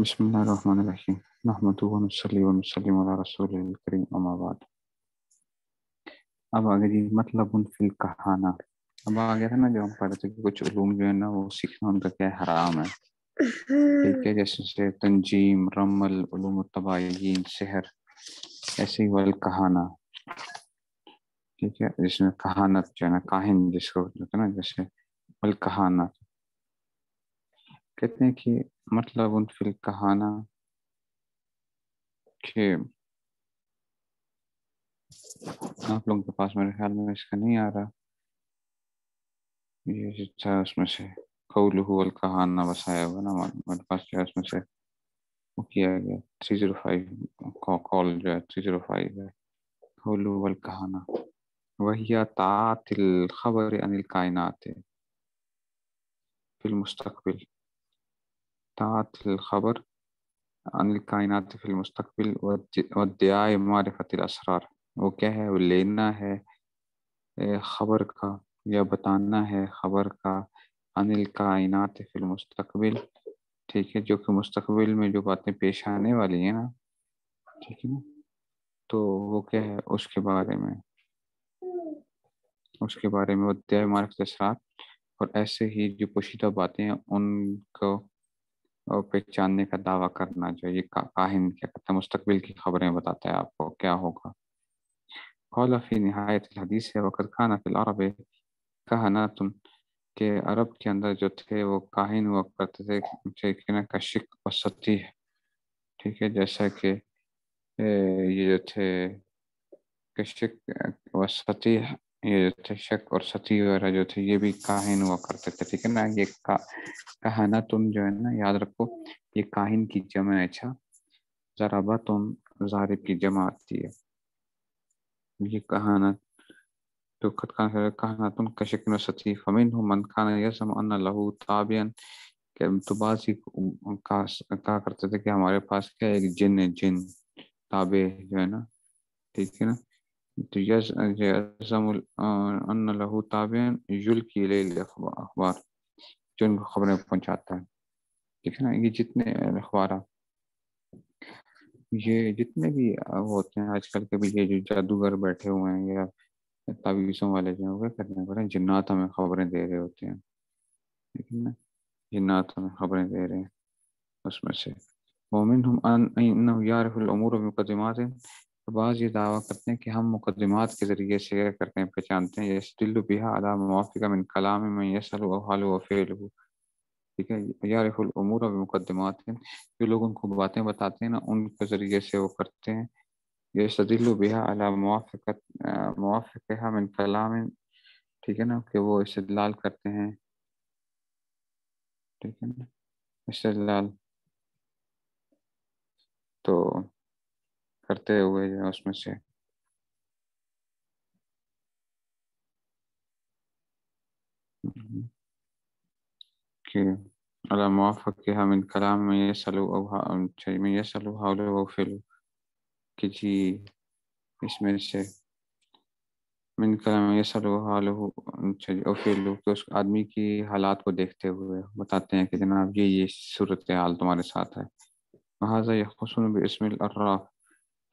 بسم اللہ الرحمن الرحیم نحمدہ ونصلی ونسلم علی رسول الکریم اما بعد۔ اب آگے جی مطلب فی الکہانہ۔ اب آگیا تھا نا جو ہم پڑھے تھے کہ کچھ علوم جو ہے نا وہ سیکھنا ان کا کیا حرام ہے، ٹھیک ہے، جیسے تنجیم، رمل، علوم الطباعین، سحر، ایسے ہی والکہانہ، ٹھیک ہے، جس میں کہانت جو ہے نا، کاہن جس کو ہوتا ہے نا، جیسے والکہانہ کہتے ہیں کہ مطلب فی الکہانہ کہ آپ لوگوں کے پاس میرے خیال میں اس کا نہیں آ رہا، یہ جو تھا اس میں سے قولہ والکہانہ بس آیا ہوا نا ہمارے پاس، جو ہے اس میں سے وہ کیا گیا 305 کال جو ہے 305 ہے، قولہ والکہانہ وہی طاعت الخبر عن الکائنات فی المستقبل، طاعت الخبر عن الکائنات فی المستقبل وادعاء معرفت الاسرار، وہ کیا ہے، وہ لینا ہے خبر کا یا بتانا ہے خبر کا عن الکائنات فی المستقبل، ٹھیک ہے، جو کہ مستقبل میں جو باتیں پیش آنے والی ہیں نا، ٹھیک ہے نا، تو وہ کیا ہے اس کے بارے میں ادعاء معرفت اسرار، اور ایسے ہی جو پوشیدہ باتیں ہیں ان کو پہچاننے کا دعویٰ کرنا، جو یہ کاہن کیا کرتا ہے، مستقبل کی خبریں بتاتا ہے آپ کو کیا ہوگا۔ قال فی نہایت الحدیث ہے وقد کان فی العرب کہنات، کہ عرب کے اندر جو تھے وہ کاہن ہوا کرتے تھے، ٹھیک ہے نا، کشک و سطیح، ٹھیک ہے، جیسا کہ یہ جو تھے کشک و سطیح، یہ جو تھے شک اور سطیح وغیرہ جو تھے یہ بھی کاہن ہوا کرتے تھے، ٹھیک ہے نا، یہ کہانتن جو ہے نا، یاد رکھو یہ کاہن کی جمع ہے، اچھا، ضربتن ضارب کی جمع آتی ہے، یہ کہانت تو قد کہانتن کشک و سطیح فمنہم من کان یزعم ان لہ تابعا، کہ تو بعض ہی کہا کرتے تھے کہ ہمارے پاس کیا ایک جن ہے، جن تابع جو ہے نا، ٹھیک ہے نا، تو یزعم ان لہ تابعا یلقی الیہ الاخبار، جو ان کو خبریں پہنچاتا ہے، ٹھیک ہے نا، یہ جتنے اخبارات، یہ جتنے بھی ہوتے ہیں آج کل کے بھی، یہ جو جادوگر بیٹھے ہوئے ہیں یا تعویذوں والے جو ہیں وہ کرنے پر جنات ہمیں خبریں دے رہے ہوتے ہیں، ٹھیک ہے نا، جنات ہمیں خبریں دے رہے ہیں اس میں سے۔ ومنہم انہ یعرف الامور بمقدمات، بعض یہ دعویٰ کرتے ہیں کہ ہم مقدمات کے ذریعے سے کیا کرتے ہیں، پہچانتے ہیں، یستدل بها علی موافق من کلام من یسأل او حال و فعل، ٹھیک ہے، یعرف الامور بمقدمات، جو لوگ ان کو باتیں بتاتے ہیں نا ان کے ذریعے سے وہ کرتے ہیں، یستدل بها علی موافقها من کلام، ٹھیک ہے نا، کہ وہ استدلال کرتے ہیں، ٹھیک ہے نا، استدلال تو کرتے ہوئے جو اس میں سے کہ علی موافقها من کلام میں یسأل حول و فعل، کہ جی اس میں سے من کلام یسأل حول و فعل، کہ اس آدمی کی حالات کو دیکھتے ہوئے بتاتے ہیں کہ جناب یہ صورتحال تمہارے ساتھ ہے، لہٰذا یخصون باسم العراف،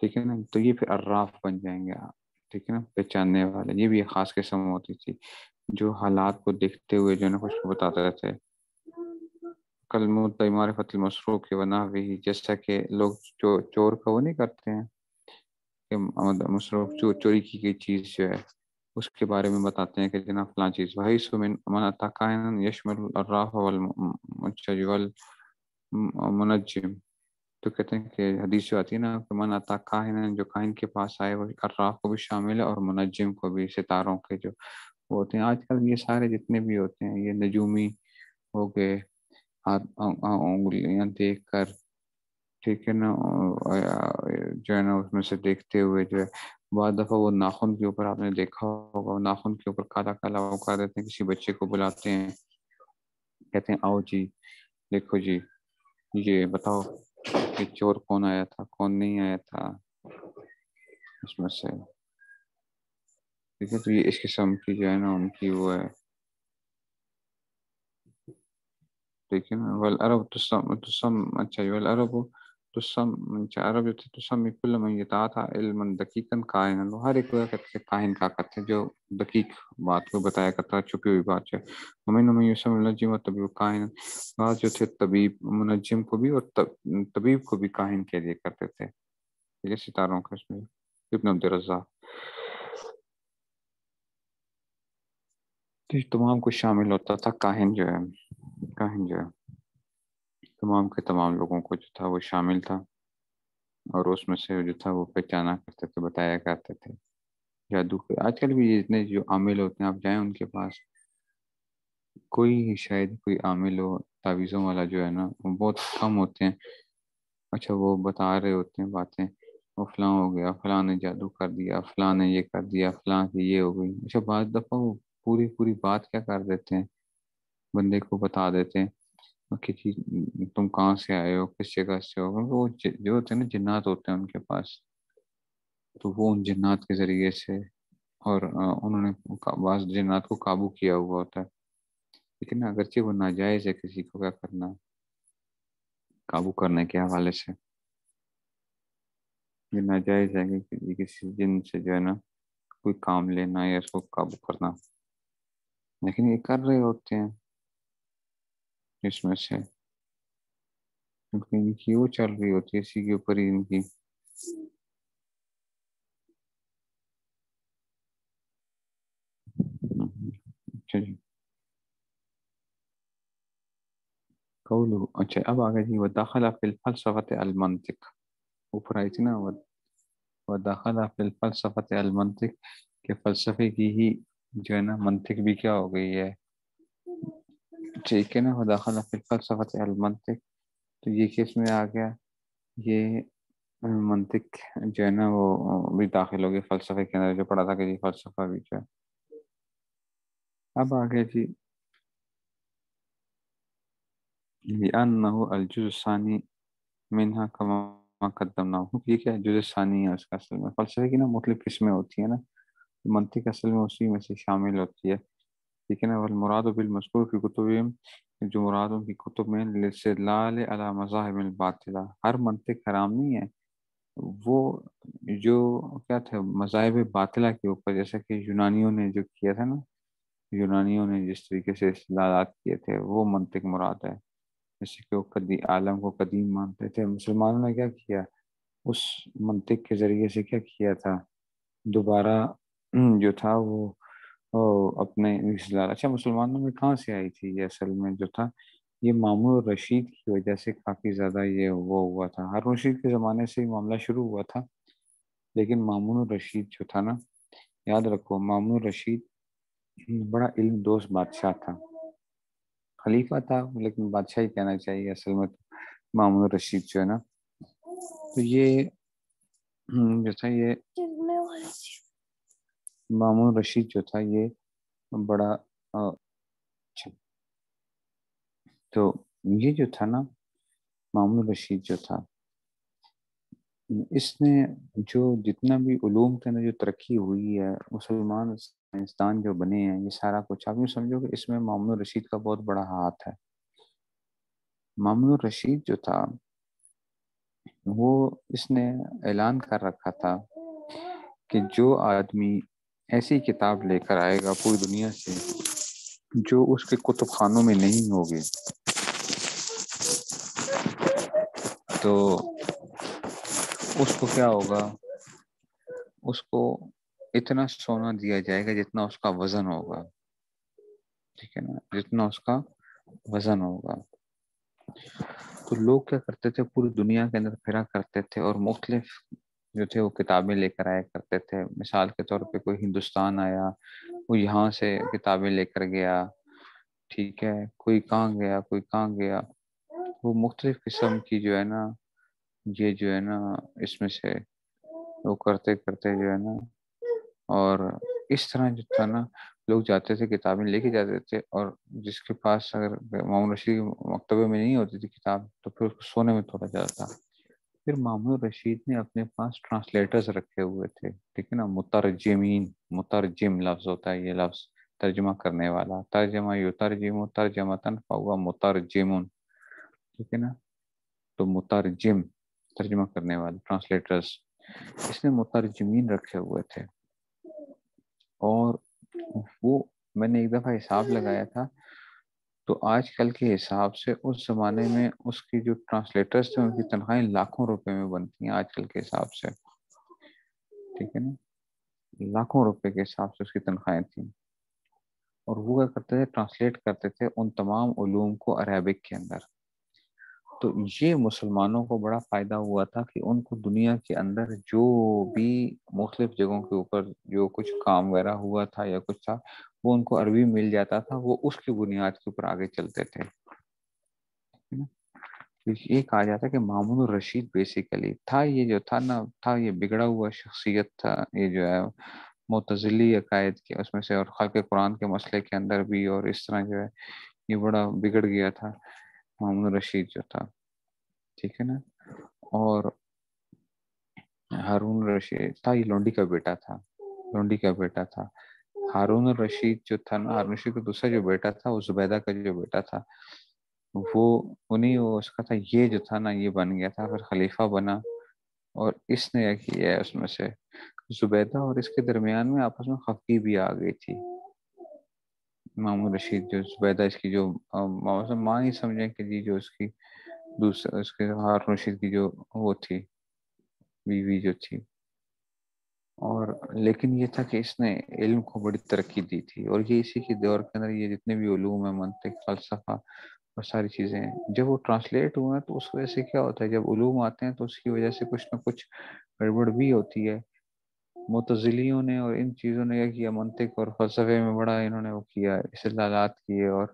ٹھیک ہے نا، تو یہ پھر عراف بن جائیں گے آپ، ٹھیک ہے نا، پہچاننے والے، یہ بھی ایک خاص قسم ہوتی تھی جو حالات کو دیکھتے ہوئے جو ہے نا کچھ کو بتاتے رہتے، کل مدعی معرفت المسروق کے ونحوہ، جیسا کہ لوگ جو چور کا وہ نہیں کرتے ہیں کہ مسروق چوری کی گئی چیز جو ہے اس کے بارے میں بتاتے ہیں کہ جناب فلاں چیز، وہی سمن من اتی کاہنا یشمل الراف والمنجم، تو کہتے ہیں کہ حدیث جو آتی ہے نا کہ من اتی کاہنا، جو کاہن کے پاس آئے، وہ الراف کو بھی شامل ہے اور منجم کو بھی، ستاروں کے جو ہوتے ہیں آج کل یہ سارے جتنے بھی ہوتے ہیں یہ نجومی ہو گئے، انگلیاں دیکھ کر، ٹھیک ہے نا، جو ہے نا اس میں سے دیکھتے ہوئے جو ہے، بعض دفعہ وہ ناخن کے اوپر آپ نے دیکھا ہوگا، وہ ناخن کے اوپر کالا کالا وہ کر دیتے ہیں، کسی بچے کو بلاتے ہیں، کہتے ہیں آؤ جی دیکھو جی یہ بتاؤ کہ چور کون آیا تھا کون نہیں آیا تھا اس میں سے، ٹھیک ہے، تو یہ اس قسم کی جو ہے نا ان کی وہ ہے ٹھیک ہے نا، والعرب تسم اچھا والعرب تسم اچھا عرب جو تھے تسمی کل من یتعاطا علما دقیقا کائنا، ہر ایک کو کہتے کاہن کا کرتے جو دقیق بات کو بتایا کرتا ہے، چھپی ہوئی بات ہے. ومن من یسم النجم و طبیب کاہن، بعض جو تھے طبیب منجم کو بھی اور طبیب کو بھی کاہن کہہ دیا کرتے تھے. ٹھیک ہے، ستاروں کا اس میں ابن عبد الرزاق. تو یہ تمام کچھ شامل ہوتا تھا کاہن جو ہے، کاہن جو ہے تمام کے تمام لوگوں کو جو تھا وہ شامل تھا، اور اس میں سے جو تھا وہ پہچانا کرتے تھے، بتایا کرتے تھے جادو کے. آج کل بھی اتنے جو عامل ہوتے ہیں، آپ جائیں ان کے پاس، کوئی شاید کوئی عامل ہو تعویذوں والا جو ہے نا، وہ بہت کم ہوتے ہیں. اچھا وہ بتا رہے ہوتے ہیں باتیں، وہ فلاں ہو گیا، فلاں نے جادو کر دیا، فلاں نے یہ کر دیا، فلاں کی یہ ہو گئی. اچھا بعض دفعہ وہ پوری پوری بات کیا کر دیتے ہیں، بندے کو بتا دیتے ہیں کہ جی تم کہاں سے آئے ہو، کس جگہ سے ہو. وہ جو ہوتے ہیں نا جنات ہوتے ہیں ان کے پاس، تو وہ ان جنات کے ذریعے سے، اور انہوں نے بعض جنات کو قابو کیا ہوا ہوتا ہے. لیکن اگرچہ وہ ناجائز ہے کسی کو کیا کرنا قابو کرنے کے حوالے سے، یہ ناجائز ہے کہ کسی جن سے جو ہے نا کوئی کام لینا یا اس کو قابو کرنا، لیکن یہ کر رہے ہوتے ہیں اس میں سے، کیونکہ ان کی وہ چل رہی ہوتی ہے اسی کے اوپر ہی ان کی. اچھا جی، قولو اچھا اب آگے جی وداخلہ فی الفلسفۃ المنطق، اوپر آئی تھی نا وداخلہ فی الفلسفۃ المنطق، کہ فلسفے کی ہی جو ہے نا منطق بھی کیا ہو گئی ہے. ٹھیک ہے نا، وداخلہ فی الفلسفۃ المنطق، تو یہ کس میں آ گیا، یہ منطق جو ہے نا وہ بھی داخل ہو گیا فلسفے کے اندر، جو پڑھا تھا کہ جی فلسفہ بھی جو ہے. اب آگے جی لأنه الجزء الثانی منها كما قدمناه، یہ کیا ہے جزء ثانی ہے اس کا. اصل میں فلسفے کی نا مختلف قسمیں ہوتی ہیں نا، منطق اصل میں اسی میں سے شامل ہوتی ہے. ٹھیک ہے نا، والمراد بالمذکور فی کتبہم، جو مراد ان کی کتب میں الاستدلال علی مذاہب الباطلہ، ہر منطق حرام نہیں ہے، وہ جو کیا تھے مذاہب باطلہ کے اوپر، جیسا کہ یونانیوں نے جو کیا تھا نا، یونانیوں نے جس طریقے سے استدلالات کیے تھے وہ منطق مراد ہے. جیسے کہ وہ عالم کو قدیم مانتے تھے، مسلمانوں نے کیا کیا، اس منطق کے ذریعے سے کیا کیا تھا، دوبارہ جو تھا وہ اپنے استدلال. اچھا مسلمانوں میں کہاں سے آئی تھی یہ، اصل میں جو تھا یہ مامون الرشید کی وجہ سے کافی زیادہ یہ وہ ہوا تھا. ہارون رشید کے زمانے سے ہی معاملہ شروع ہوا تھا، لیکن مامون الرشید جو تھا نا، یاد رکھو مامون الرشید بڑا علم دوست بادشاہ تھا، خلیفہ تھا لیکن بادشاہ ہی کہنا چاہیے اصل میں. مامون الرشید جو ہے نا، تو یہ جو تھا یہ مامون الرشید جو تھا یہ بڑا اچھا، تو یہ جو تھا نا مامون الرشید جو تھا، اس نے جو جتنا بھی علوم تھے نا جو ترقی ہوئی ہے، مسلمان سائنسدان جو بنے ہیں، یہ سارا کچھ آپ یوں سمجھو کہ اس میں مامون الرشید کا بہت بڑا ہاتھ ہے. مامون الرشید جو تھا وہ اس نے اعلان کر رکھا تھا کہ جو آدمی ایسی کتاب لے کر آئے گا پوری دنیا سے جو اس کے کتب خانوں میں نہیں ہوگی، تو اس کو کیا ہوگا، اس کو اتنا سونا دیا جائے گا جتنا اس کا وزن ہوگا. ٹھیک ہے نا، جتنا اس کا وزن ہوگا. تو لوگ کیا کرتے تھے، پوری دنیا کے اندر پھرا کرتے تھے اور مختلف جو تھے وہ کتابیں لے کر آیا کرتے تھے. مثال کے طور پہ کوئی ہندوستان آیا، وہ یہاں سے کتابیں لے کر گیا. ٹھیک ہے، کوئی کہاں گیا، کوئی کہاں گیا، وہ مختلف قسم کی جو ہے نا، یہ جو ہے نا اس میں سے وہ کرتے کرتے جو ہے نا، اور اس طرح جو تھا نا لوگ جاتے تھے کتابیں لے کے جاتے تھے، اور جس کے پاس اگر مامون رشید مکتبے میں نہیں ہوتی تھی کتاب تو پھر اس کو سونے میں توڑا جاتا تھا. پھر مامون رشید نے اپنے پاس ٹرانسلیٹرز رکھے ہوئے تھے. ٹھیک ہے نا، مترجمین، مترجم لفظ ہوتا ہے یہ لفظ، ترجمہ کرنے والا، ترجمہ یترجم ترجمتن فہو مترجم، ٹھیک ہے نا. تو مترجم ترجمہ کرنے والے، ٹرانسلیٹرز. اس نے مترجمین رکھے ہوئے تھے. اور وہ میں نے ایک دفعہ حساب لگایا تھا، تو آج کل کے حساب سے اس زمانے میں اس کی جو ٹرانسلیٹرز تھے ان کی تنخواہیں لاکھوں روپے میں بنتی ہیں آج کل کے حساب سے، ٹھیک ہے نا. لاکھوں روپے کے حساب سے اس کی تنخواہیں تھیں. اور وہ کیا کرتے تھے، ٹرانسلیٹ کرتے تھے ان تمام علوم کو عربک کے اندر. تو یہ مسلمانوں کو بڑا فائدہ ہوا تھا کہ ان کو دنیا کے اندر جو بھی مختلف جگہوں کے اوپر جو کچھ کام وغیرہ ہوا تھا یا کچھ تھا، وہ ان کو عربی مل جاتا تھا، وہ اس کی بنیاد کے اوپر آگے چلتے تھے. یہ کہا جاتا ہے کہ مامون الرشید بیسیکلی تھا، یہ جو تھا نا، تھا یہ بگڑا ہوا شخصیت تھا، یہ جو ہے معتزلی عقائد کے اس میں سے، اور خلق قرآن کے مسئلے کے اندر بھی، اور اس طرح جو ہے یہ بڑا بگڑ گیا تھا مامون الرشید جو تھا، ٹھیک ہے نا. اور ہارون الرشید تھا، یہ لونڈی کا بیٹا تھا، لونڈی کا بیٹا تھا. ہارون الرشید جو تھا نا، ہارون الرشید کا دوسرا جو بیٹا تھا وہ زبیدہ کا جو بیٹا تھا، وہ انہیں وہ اس کا تھا، یہ جو تھا نا یہ بن گیا تھا، پھر خلیفہ بنا. اور اس نے یہ کیا ہے اس میں سے زبیدہ اور اس کے درمیان میں آپس میں خفگی بھی آ گئی تھی. مامون رشید جو زبیدہ اس کی جو ماں ہی سمجھیں کہ جی جو اس کی دوسرا اس کے ہارون رشید کی جو وہ تھی بیوی جو تھی. اور لیکن یہ تھا کہ اس نے علم کو بڑی ترقی دی تھی، اور یہ اسی کے دور کے اندر یہ جتنے بھی علوم ہیں، منطق، فلسفہ اور ساری چیزیں ہیں، جب وہ ٹرانسلیٹ ہوئے ہیں تو اس وجہ سے کیا ہوتا ہے، جب علوم آتے ہیں تو اس کی وجہ سے کچھ نہ کچھ گڑبڑ بھی ہوتی ہے. معتزلیوں نے اور ان چیزوں نے کیا کیا، منطق اور فلسفے میں بڑا انہوں نے وہ کیا، استدلالات کیے، اور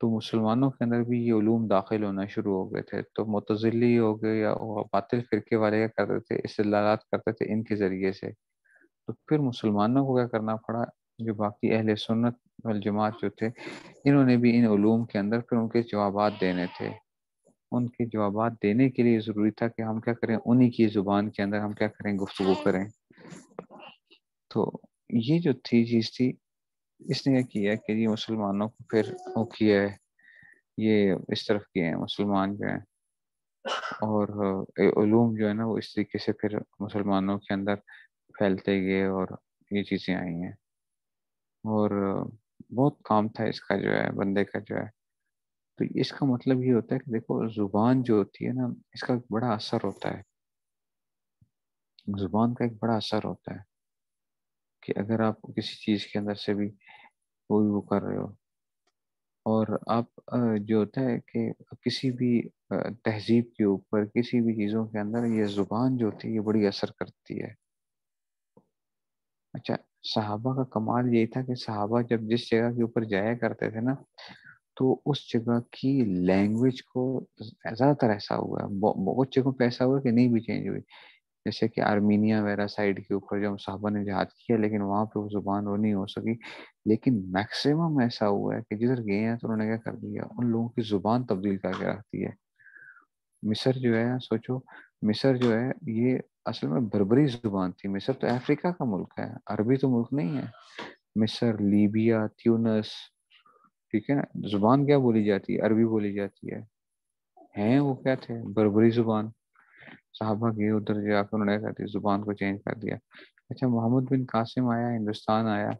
تو مسلمانوں کے اندر بھی یہ علوم داخل ہونا شروع ہو گئے تھے. تو معتزلی ہو گئے یا باطل فرقے والے کیا کرتے تھے، استدلالات کرتے تھے ان کے ذریعے سے. تو پھر مسلمانوں کو کیا کرنا پڑا، جو باقی اہل سنت والجماعت جو تھے، انہوں نے بھی ان علوم کے اندر پھر ان کے جوابات دینے تھے. ان کے جوابات دینے کے لیے ضروری تھا کہ ہم کیا کریں، انہی کی زبان کے اندر ہم کیا کریں، گفتگو کریں. تو یہ جو تھی چیز تھی، اس نے کیا کہ یہ مسلمانوں کو پھر وہ کیا ہے، یہ اس طرف کیے ہیں مسلمان جو ہیں. اور علوم جو ہے نا وہ اس طریقے سے پھر مسلمانوں کے اندر پھیلتے گئے، اور یہ چیزیں آئی ہیں. اور بہت کام تھا اس کا جو ہے بندے کا جو ہے. تو اس کا مطلب یہ ہوتا ہے کہ دیکھو زبان جو ہوتی ہے نا، اس کا ایک بڑا اثر ہوتا ہے، زبان کا ایک بڑا اثر ہوتا ہے کہ اگر آپ کسی چیز کے اندر سے بھی کوئی وہ کر رہے ہو، اور آپ جو ہوتا ہے کہ کسی بھی تہذیب کے اوپر، کسی بھی چیزوں کے اندر یہ زبان جو ہوتی ہے یہ بڑی اثر کرتی ہے. اچھا، صحابہ کا کمال یہی تھا کہ صحابہ جب جس جگہ کے اوپر جایا کرتے تھے نا، تو اس جگہ کی لینگویج کو زیادہ تر ایسا ہوا ہے، بہت جگہوں پہ ایسا ہوا کہ نہیں بھی چینج ہوئی. جیسے کہ آرمینیا وغیرہ سائڈ کے اوپر جب صحابہ نے جہاد کیا، لیکن وہاں پہ وہ زبان وہ نہیں ہو سکی. لیکن میکسیمم ایسا ہوا ہے کہ جدھر گئے ہیں تو انہوں نے کیا کر دیا، ان لوگوں کی زبان تبدیل کر کے رکھ دی ہے. مصر جو ہے، سوچو، مصر جو ہے یہ اصل میں بربری زبان تھی. مصر تو افریقہ کا ملک ہے، عربی تو ملک نہیں ہے. مصر، لیبیا، تیونس، ٹھیک ہے نا، زبان کیا بولی جاتی ہے، عربی بولی جاتی ہے. ہیں وہ کیا تھے، بربری زبان. صحابہ گئے ادھر جا کر انہوں نے کہا تھی زبان کو چینج کر دیا. اچھا، محمد بن قاسم آیا، ہندوستان آیا،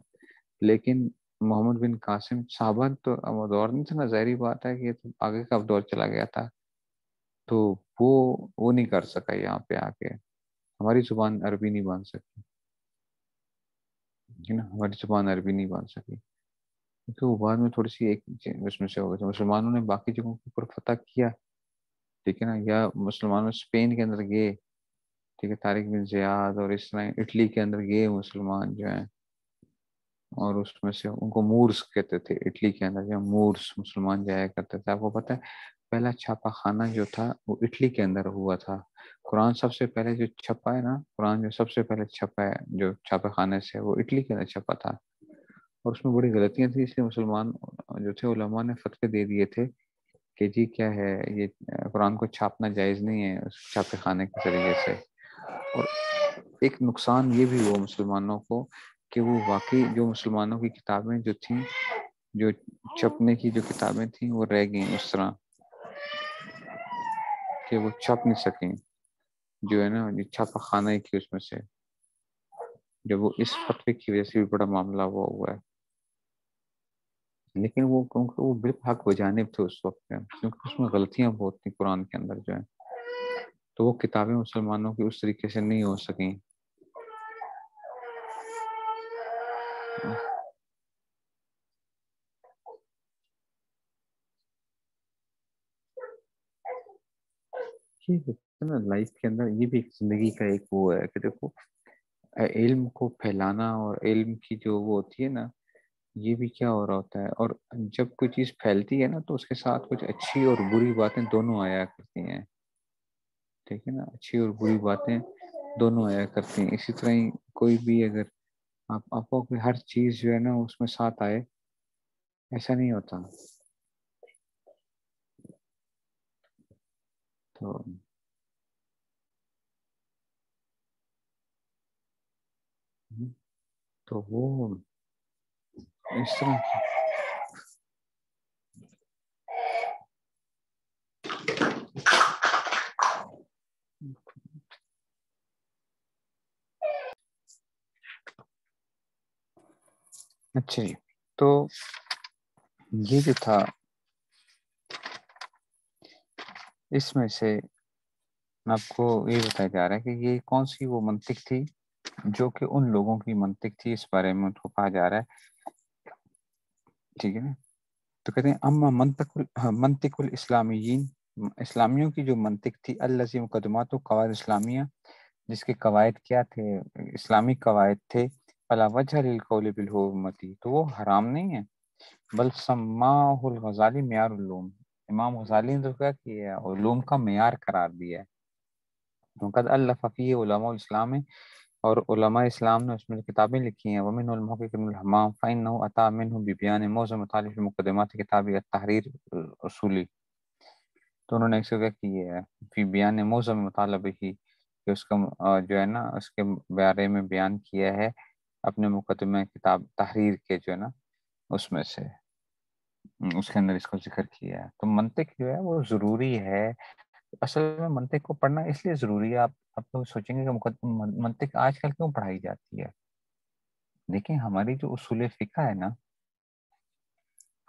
لیکن محمد بن قاسم صحابہ تو دور نہیں تھا نا، ظاہری بات ہے کہ یہ تو آگے کا دور چلا گیا تھا. تو وہ نہیں کر سکا یہاں پہ آ کے. ہماری زبان عربی نہیں بن سکی، ہے نا، ہماری زبان عربی نہیں بن سکی کیونکہ وہ بعد میں تھوڑی سی ایک اس میں سے ہو گئی. مسلمانوں نے باقی جگہوں کے اوپر فتح کیا، ٹھیک ہے نا، یا مسلمانوں اسپین کے اندر گئے، ٹھیک ہے، طارق بن زیاد، اور اس طرح اٹلی کے اندر گئے مسلمان جو ہیں، اور اس میں سے ان کو مورس کہتے تھے. اٹلی کے اندر جو مورس مسلمان جایا کرتے تھے. آپ کو پتہ ہے پہلا چھاپا خانہ جو تھا وہ اٹلی کے اندر ہوا تھا. قرآن سب سے پہلے جو چھپا ہے نا، قرآن جو سب سے پہلے چھپا ہے جو چھاپے خانے سے، وہ اٹلی کے اندر چھپا تھا. اور اس میں بڑی غلطیاں تھیں، اس لیے مسلمان جو تھے علماء نے فتوے دے دیے تھے کہ جی کیا ہے یہ قرآن کو چھاپنا جائز نہیں ہے اس چھاپے خانے کے ذریعے سے. اور ایک نقصان یہ بھی ہوا مسلمانوں کو کہ وہ واقعی جو مسلمانوں کی کتابیں جو تھیں، جو چھپنے کی جو کتابیں تھیں، وہ رہ گئیں اس طرح کہ وہ چھپ نہیں سکیں، جو ہے نا یہ چھاپا خانہ ہی کی اس میں سے، جب وہ اس فتوے کی وجہ سے بھی بڑا معاملہ ہوا ہے. لیکن وہ کیونکہ وہ بالحق بجانب تھے اس وقت میں، کیونکہ اس میں غلطیاں بہت تھیں قرآن کے اندر جو ہے، تو وہ کتابیں مسلمانوں کی اس طریقے سے نہیں ہو سکیں. یہ نا لائف کے اندر یہ بھی ایک زندگی کا ایک وہ ہے کہ دیکھو، علم کو پھیلانا اور علم کی جو وہ ہوتی ہے نا، یہ بھی کیا ہو رہا ہوتا ہے. اور جب کوئی چیز پھیلتی ہے نا تو اس کے ساتھ کچھ اچھی اور بری باتیں دونوں آیا کرتی ہیں، ٹھیک ہے نا، اچھی اور بری باتیں دونوں آیا کرتی ہیں. اسی طرح ہی کوئی بھی اگر آپ کو ہر چیز جو ہے نا اس میں ساتھ آئے، ایسا نہیں ہوتا. تو تو وہ اس طرح. اچھا جی، تو یہ جو تھا اس میں سے آپ کو یہ بتایا جا رہا ہے کہ یہ کون سی وہ منطق تھی جو کہ ان لوگوں کی منطق تھی، اس بارے میں ان کو کہا جا رہا ہے. ٹھیک ہے نا، تو کہتے ہیں اما منطق الاسلامیین، اسلامیوں کی جو منطق تھی، الذی مقدمات و قواعد اسلامیہ، جس کے قواعد کیا تھے، اسلامی قواعد تھے، فلا وجہ للقول بالحرمتی، تو وہ حرام نہیں ہے، بل سماہ الغزالی معیار العلوم، امام غزالی نے تو کیا کیا ہے، علوم کا معیار قرار دیا ہے. وقد الف فیہ علماء الاسلام، اور علماء اسلام نے اس میں کتابیں لکھی ہیں. ومن المحقق ابن الحمام فإنه أتى منه ببیان معظم مطالب المقدمات کتاب التحریر اصولی، تو انہوں نے ایک جگہ کی ہے فی بیان معظم مطالب ہی، کہ اس کا جو ہے نا اس کے بارے میں بیان کیا ہے اپنے مقدمہ کتاب تحریر کے جو ہے نا اس میں سے، اس کے اندر اس کو ذکر کیا ہے. تو منطق جو ہے وہ ضروری ہے. اصل میں منطق کو پڑھنا اس لیے ضروری ہے، آپ لوگ سوچیں گے کہ منطق آج کل کیوں پڑھائی جاتی ہے. دیکھیں ہماری جو اصول فقہ ہے نا،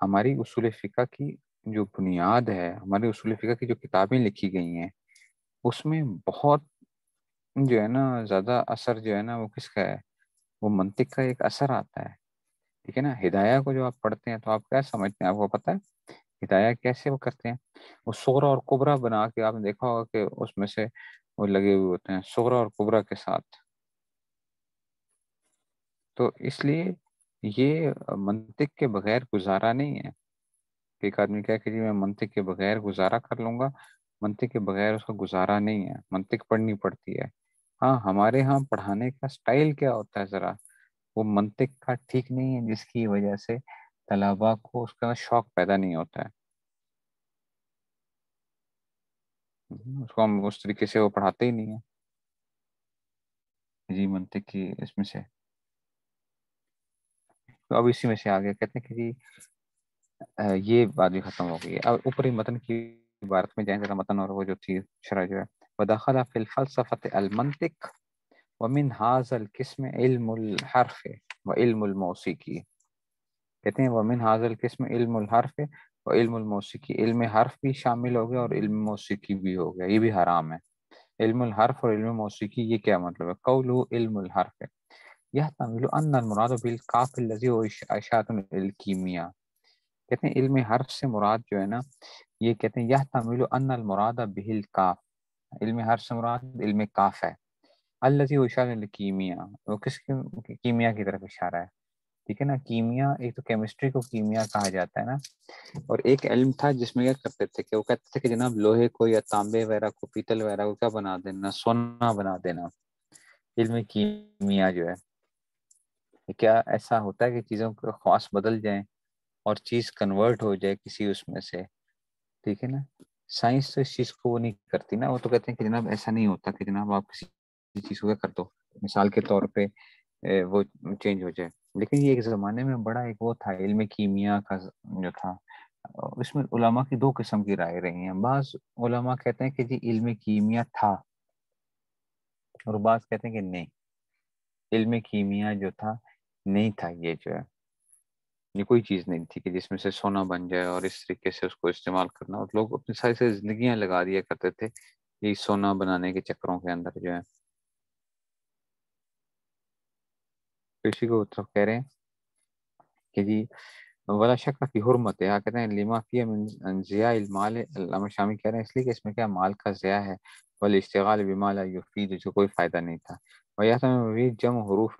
ہماری اصول فقہ کی جو بنیاد ہے، ہماری اصول فقہ کی جو کتابیں لکھی گئی ہیں، اس میں بہت جو ہے نا زیادہ اثر جو ہے نا وہ کس کا ہے، وہ منطق کا ایک اثر آتا ہے. ٹھیک ہے نا، ہدایہ کو جو آپ پڑھتے ہیں تو آپ کیا سمجھتے ہیں، آپ کو پتہ ہے ہدایہ کیسے وہ کرتے ہیں، وہ صغرا اور کبرا بنا کے، آپ نے دیکھا ہوگا کہ اس میں سے وہ لگے ہوئے ہوتے ہیں صغرا اور کبرا کے ساتھ. تو اس لیے یہ منطق کے بغیر گزارا نہیں ہے. ایک آدمی کہا کہ جی میں منطق کے بغیر گزارا کر لوں گا، منطق کے بغیر اس کا گزارا نہیں ہے، منطق پڑھنی پڑتی ہے. ہاں ہمارے ہاں پڑھانے کا سٹائل کیا ہوتا ہے، ذرا وہ منطق کا ٹھیک نہیں ہے، جس کی وجہ سے طلباء کو اس کا شوق پیدا نہیں ہوتا ہے. اس کو ہم اس طریقے سے وہ پڑھاتے ہی نہیں ہیں جی منطق کی اس میں سے. تو اب اسی میں سے آگے کہتے ہیں کہ جی یہ بات بھی ختم ہو گئی ہے. اب اوپری متن کی عبارت میں جائیں، ذرا متن اور وہ جو تھی شرح جو ہے، ودخل فی الفلسفة المنطق ومن هذا القسم علم الحرف وعلم الموسیقی. کہتے ہیں ومن هذا القسم علم الحرف وعلم الموسیقی، علم حرف بھی شامل ہو گیا اور علم موسیقی بھی ہو گیا، یہ بھی حرام ہے. علم الحرف اور علم موسیقی یہ کیا مطلب ہے؟ قولہ علم الحرف یحتمل ان المراد بالکاف الذی هو اشارۃ الکیمیا. کہتے ہیں علم حرف سے مراد جو ہے نا، یہ کہتے ہیں یحتمل ان المراد به الکاف، علم حرف سے مراد علم کاف ہے. الذی هو اشارۃ الکیمیا، وہ کس کیمیا کی طرف اشارہ ہے. ٹھیک ہے نا، کیمیا ایک تو کیمسٹری کو کیمیا کہا جاتا ہے نا، اور ایک علم تھا جس میں کیا کرتے تھے کہ وہ کہتے تھے کہ جناب لوہے کو یا تانبے وغیرہ کو، پیتل وغیرہ کو کیا بنا دینا، سونا بنا دینا. علم کیمیا جو ہے، کیا ایسا ہوتا ہے کہ چیزوں کے خواص بدل جائیں اور چیز کنورٹ ہو جائے کسی اس میں سے. ٹھیک ہے نا، سائنس تو اس چیز کو وہ نہیں کرتی نا، وہ تو کہتے ہیں کہ جناب ایسا نہیں ہوتا کہ جناب آپ کسی چیز کو کیا کر دو. مثال کے طور پہ وہ چینج ہو جائے. لیکن یہ ایک زمانے میں بڑا ایک وہ تھا علم کیمیا کا جو تھا، اس میں علماء کی دو قسم کی رائے رہی ہیں. بعض علماء کہتے ہیں کہ جی علم کیمیا تھا، اور بعض کہتے ہیں کہ نہیں، علم کیمیا جو تھا نہیں تھا، یہ جو ہے یہ کوئی چیز نہیں تھی کہ جس میں سے سونا بن جائے اور اس طریقے سے اس کو استعمال کرنا. اور لوگ اپنی ساری ساری زندگیاں لگا دیا کرتے تھے یہ سونا بنانے کے چکروں کے اندر جو ہے. اسی کو طرف کہہ رہے ہیں کہ جی ولا شک کی حرمت ہے. کہتے ہیں لما فی من ضیاء المال، علامہ شامی کہہ رہے ہیں اس لیے کہ اس میں کیا مال کا ضیاء ہے، والاشتغال بما لا یفید، جو کوئی فائدہ نہیں تھا. ویحتمل جمع حروف.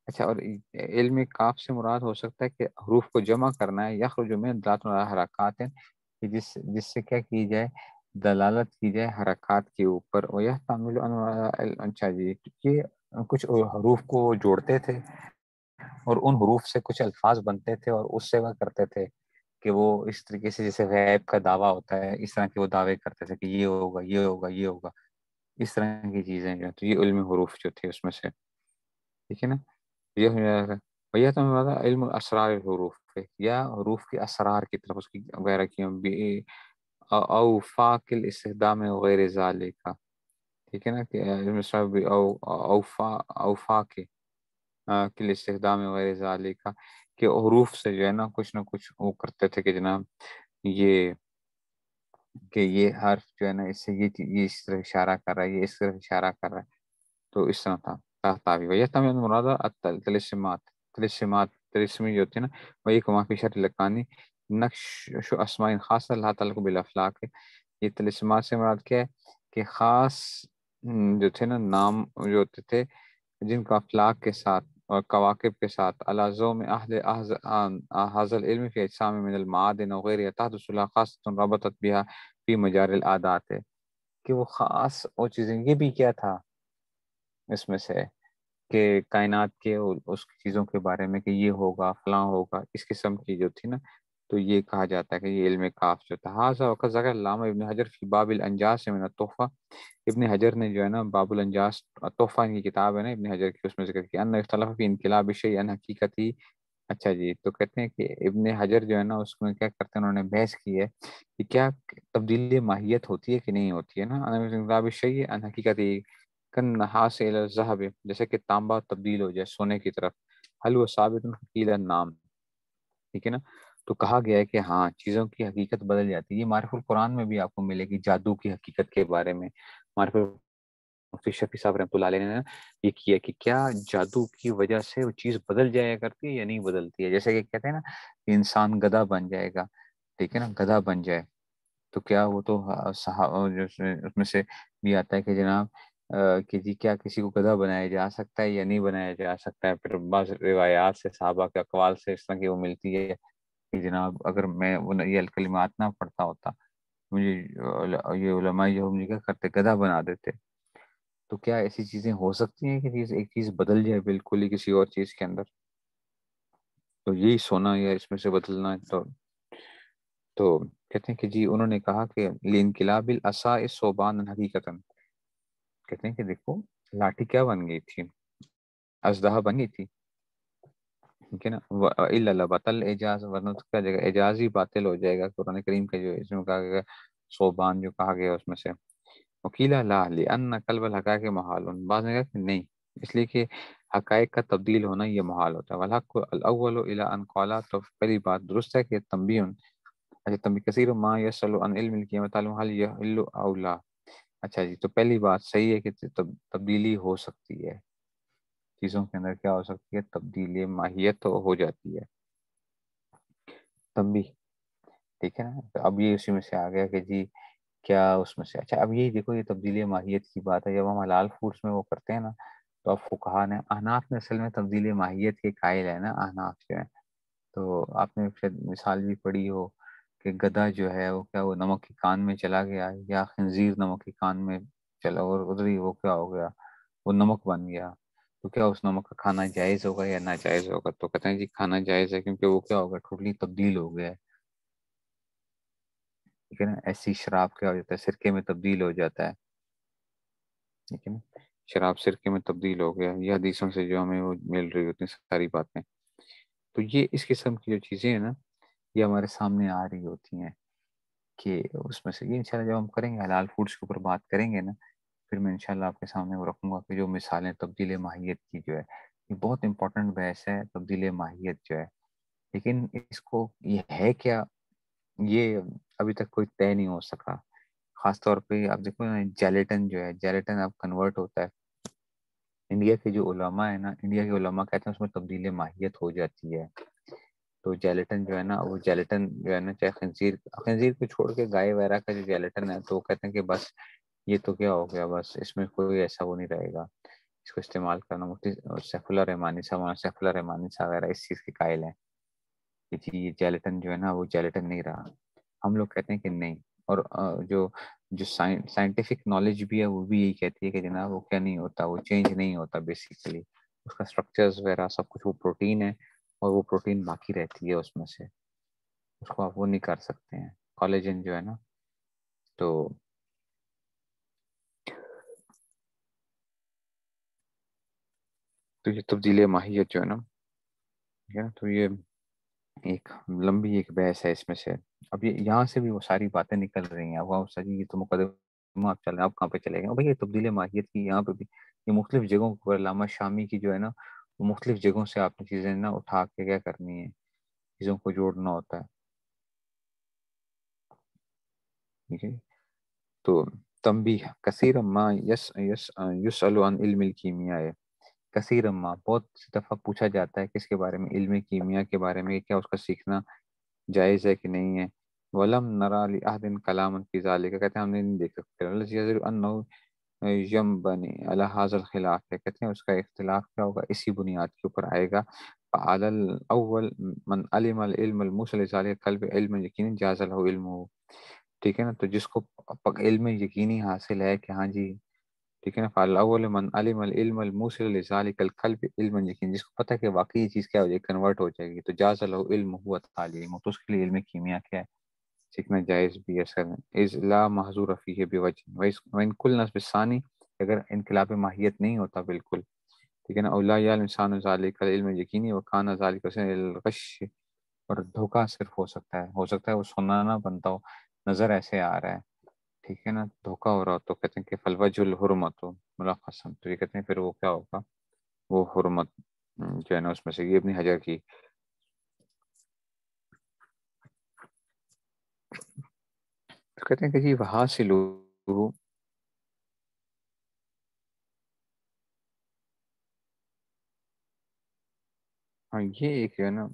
اچھا، اور علم کاف سے مراد ہو سکتا ہے کہ حروف کو جمع کرنا ہے، یخرج من دلالۃ علی حرکات، کہ جس سے کیا کی جائے، دلالت کی جائے حرکات کے اوپر. ویحتمل اچھا جی یہ کچھ حروف کو جوڑتے تھے اور ان حروف سے کچھ الفاظ بنتے تھے اور اس سے وہ کرتے تھے کہ وہ اس طریقے سے جیسے غیب کا دعویٰ ہوتا ہے اس طرح کے وہ دعوے کرتے تھے کہ یہ ہوگا یہ ہوگا یہ ہوگا، اس طرح کی چیزیں جو. تو یہ علم حروف جو تھے اس میں سے، ٹھیک ہے نا. یہ ہو جائے گا. بھیا تو ہمارا علم اسرار الحروف ہے، یا حروف کے اسرار کی طرف اس کی وغیرہ کی اوفاق الاستخدام وغیر ذالک، ٹھیک ہے نا. کہ اوفا کے کل استخدام وغیر ذالک، کہ حروف سے جو ہے نا کچھ نہ کچھ وہ کرتے تھے کہ جناب یہ کہ یہ حرف جو ہے نا اس سے یہ اس طرح اشارہ کر رہا ہے، یہ اس طرح اشارہ کر رہا ہے. تو اس طرح تھا تحتاوی. وہی تھا مراد تلسمات، تلسمی جو ہوتی ہے نا وہی کمافی شرط لکانی نقش اسماء خاص اللہ تعالیٰ کو بالافلاق ہے. یہ تلسمات سے مراد کیا ہے کہ خاص جو تھے نا نام جو ہوتے تھے جن کا افلاق کے ساتھ اور کواکب کے ساتھ الازو میں حاضل علم فی اجسام من المعادن وغیرہ تحت صلاح خاص ربطت بها فی مجار العادات ہے. کہ وہ خاص وہ چیزیں، یہ بھی کیا تھا اس میں سے کہ کائنات کے اس چیزوں کے بارے میں کہ یہ ہوگا فلاں ہوگا، اس قسم کی جو تھی نا. تو یہ کہا جاتا ہے کہ یہ علم کاف جو تھا. حاضر وقت ذکر علامہ ابن حجر فی باب الانجاز سے من التحفہ، ابن حجر نے جو ہے نا باب الانجاز تحفہ ان کی کتاب ہے نا ابن حجر کی، اس میں ذکر کیا ان اختلاف فی انقلاب شیء ان حقیقتی. اچھا جی تو کہتے ہیں کہ ابن حجر جو ہے نا اس میں کیا کرتے ہیں، انہوں نے بحث کی ہے کہ کیا تبدیلی ماہیت ہوتی ہے کہ نہیں ہوتی ہے نا. انقلاب شیء ان حقیقتی کن نحاس الی الذهب، جیسے کہ تانبا تبدیل ہو جائے سونے کی طرف. حل و ثابت قیل النام، ٹھیک ہے نا. تو کہا گیا ہے کہ ہاں چیزوں کی حقیقت بدل جاتی ہے. یہ معرف القرآن میں بھی آپ کو ملے گی جادو کی حقیقت کے بارے میں. معرف مفتی شفیع صاحب رحمۃ اللہ علیہ نے یہ کیا کہ کیا جادو کی وجہ سے وہ چیز بدل جایا کرتی ہے یا نہیں بدلتی ہے. جیسے کہ کہتے ہیں نا کہ انسان گدھا بن جائے گا، ٹھیک ہے نا، گدھا بن جائے تو کیا وہ تو اس میں سے بھی آتا ہے کہ جناب کہ جی کیا کسی کو گدھا بنایا جا سکتا ہے یا نہیں بنایا جا سکتا ہے. پھر بعض روایات سے صحابہ کے اقوال سے اس طرح کی وہ ملتی ہے کہ جناب اگر میں یہ الکلمات نہ پڑھتا ہوتا مجھے یہ علماء جو مجھے کیا کرتے گدھا بنا دیتے. تو کیا ایسی چیزیں ہو سکتی ہیں کہ ایک چیز بدل جائے بالکل ہی کسی اور چیز کے اندر. تو یہی سونا یا اس میں سے بدلنا. تو کہتے ہیں کہ جی انہوں نے کہا کہ لانقلاب العصا ثوبان حقیقتاً، کہتے ہیں کہ دیکھو لاٹھی کیا بن گئی تھی، اژدہا بن گئی تھی، ٹھیک ہے نا. الا بطل اعجاز، ورنہ اس کا جگہ اعجاز ہی باطل ہو جائے گا. قرآن کریم کا جو اس میں کہا گیا ثوبان جو کہا گیا اس میں سے وکیلا لا لان قلب الحقائق محال، بعض نے کہا کہ نہیں، اس لیے کہ حقائق کا تبدیل ہونا یہ محال ہوتا ہے. والحق الاول الى ان قال، تو پہلی بات درست ہے کہ تنبیہ، اچھا تنبیہ کثیر ما یسأل عن علم القیامت تعلم هل یحل او لا. اچھا جی تو پہلی بات صحیح ہے کہ تبدیلی ہو سکتی ہے، چیزوں کے اندر کیا ہو سکتی ہے، تبدیلی ماہیت ہو جاتی ہے. تنبیہ، ٹھیک ہے نا. تو اب یہ اسی میں سے آ گیا کہ جی کیا اس میں سے، اچھا اب یہ دیکھو یہ تبدیلی ماہیت کی بات ہے. جب ہم حلال فوڈس میں وہ کرتے ہیں نا تو اب فقہا نے احناف نے اصل میں تبدیلی ماہیت کے قائل ہے نا احناف جو ہے. تو آپ نے شاید مثال بھی پڑھی ہو کہ گدھا جو ہے وہ کیا وہ نمک کی کان میں چلا گیا، یا خنزیر نمک کی کان میں چلا اور ادھر ہی وہ کیا ہو گیا، وہ نمک بن گیا. تو کیا اس نمک کا کھانا جائز ہوگا یا ناجائز ہوگا؟ تو کہتے ہیں جی کھانا جائز ہے کیونکہ وہ کیا ہوگا ٹوٹلی تبدیل ہو گیا ہے، ٹھیک ہے نا. ایسی شراب کیا ہو جاتا ہے سرکے میں تبدیل ہو جاتا ہے، ٹھیک ہے نا. شراب سرکے میں تبدیل ہو گیا، یہ حدیثوں سے جو ہمیں وہ مل رہی ہوتی ہیں ساری باتیں. تو یہ اس قسم کی جو چیزیں ہیں نا، یہ ہمارے سامنے آ رہی ہوتی ہیں کہ اس میں سے یہ انشاءاللہ جب ہم کریں گے حلال فوڈس کے اوپر بات کریں گے نا، پھر میں انشاءاللہ آپ کے سامنے وہ رکھوں گا کہ جو مثالیں تبدیل ماہیت کی جو ہے، یہ بہت امپورٹنٹ بحث ہے تبدیل ماہیت جو ہے. لیکن اس کو یہ ہے کیا، یہ ابھی تک کوئی طے نہیں ہو سکا. خاص طور پہ آپ دیکھو نا، جیلیٹن جو ہے، جیلیٹن اب کنورٹ ہوتا ہے. انڈیا کے جو علماء ہیں نا، انڈیا کے علماء کہتے ہیں اس میں تبدیل ماہیت ہو جاتی ہے. تو جیلیٹن جو ہے نا، وہ جیلیٹن جو ہے نا، چاہے خنزیر کو چھوڑ کے گائے وغیرہ کا جو جیلیٹن ہے، تو وہ کہتے ہیں کہ بس یہ تو کیا ہو گیا، بس اس میں کوئی ایسا وہ نہیں رہے گا اس کو استعمال کرنا. مفتی سیف اللہ رحمانی صاحب، مولانا سیف اللہ رحمانی صاحب وغیرہ اس چیز کے قائل ہیں کہ جی یہ جیلیٹن جو ہے نا، وہ جیلیٹن نہیں رہا. ہم لوگ کہتے ہیں کہ نہیں. اور جو جو سائنٹیفک نالج بھی ہے وہ بھی یہی کہتی ہے کہ جناب وہ کیا نہیں ہوتا، وہ چینج نہیں ہوتا بیسیکلی. اس کا اسٹرکچرز وغیرہ سب کچھ وہ پروٹین ہے، اور وہ پروٹین باقی رہتی ہے اس میں سے، اس کو آپ وہ نہیں کر سکتے ہیں. کالوجن جو ہے نا، تو یہ تبدیل ماہیت جو ہے نا، ٹھیک ہے نا، تو یہ ایک لمبی ایک بحث ہے اس میں سے. اب یہ یہاں سے بھی وہ ساری باتیں نکل رہی ہیں. اب سجی یہ تو مقدمہ آپ چل رہے ہیں، آپ کہاں پہ چلے گئے بھائی؟ یہ تبدیل ماہیت کی یہاں پہ بھی یہ مختلف جگہوں پر علامہ شامی کی جو ہے نا، وہ مختلف جگہوں سے آپ نے چیزیں نا اٹھا کے کیا کرنی ہے، چیزوں کو جوڑنا ہوتا ہے. ٹھیک ہے. تو تنبیہ کثیر ما یسأل عن علم الکیمیا ہے. کثیر ما بہت سی دفعہ پوچھا جاتا ہے کس کے بارے میں؟ علم کیمیا کے بارے میں. کیا اس کا سیکھنا جائز ہے کہ نہیں ہے؟ ولم نرا لأحد کلاما فی ذالک، کہتے ہیں ہم نے نہیں دیکھ سکتے. الذی یظہر انہ ینبنی علی ھذا الخلاف ہے، کہتے ہیں اس کا اختلاف کیا ہوگا، اسی بنیاد کے اوپر آئے گا. فعلی الاول من علم العلم الموصل لذالک قلب علم یقین جاز له علمه. ٹھیک ہے نا. تو جس کو علم یقینی حاصل ہے کہ ہاں جی، ٹھیک ہے نا، فالاول من علم العلم الموصل لذالک القلب علم یقین، جس کو پتہ ہے کہ واقعی یہ چیز کیا ہو جائے گی، کنورٹ ہو جائے گی، تو جاز له علم هو تعلیم، تو اس کے لیے علم کیمیا کیا ہے، سیکھنا جائز بھی ہے. سر از لا محظور فیہ بوجہ وان کل نسب ثانی، اگر انقلاب ماہیت نہیں ہوتا بالکل، ٹھیک ہے نا. اولا یا انسان ذالک علم یقینی وکان ذالک الغش، اور دھوکہ صرف ہو سکتا ہے وہ سننا نہ بنتا ہو، نظر ایسے آ رہا ہے، ٹھیک ہے نا، دھوکہ ہو رہا ہو. تو کہتے ہیں کہ فالوجہ الحرمت ملخصاً، تو یہ کہتے ہیں پھر وہ کیا ہوگا، وہ حرمت جو ہے نا اس میں سے. یہ ابن حجر کی تو کہتے ہیں کہ جی حاصل، ہاں یہ ایک جو ہے نا،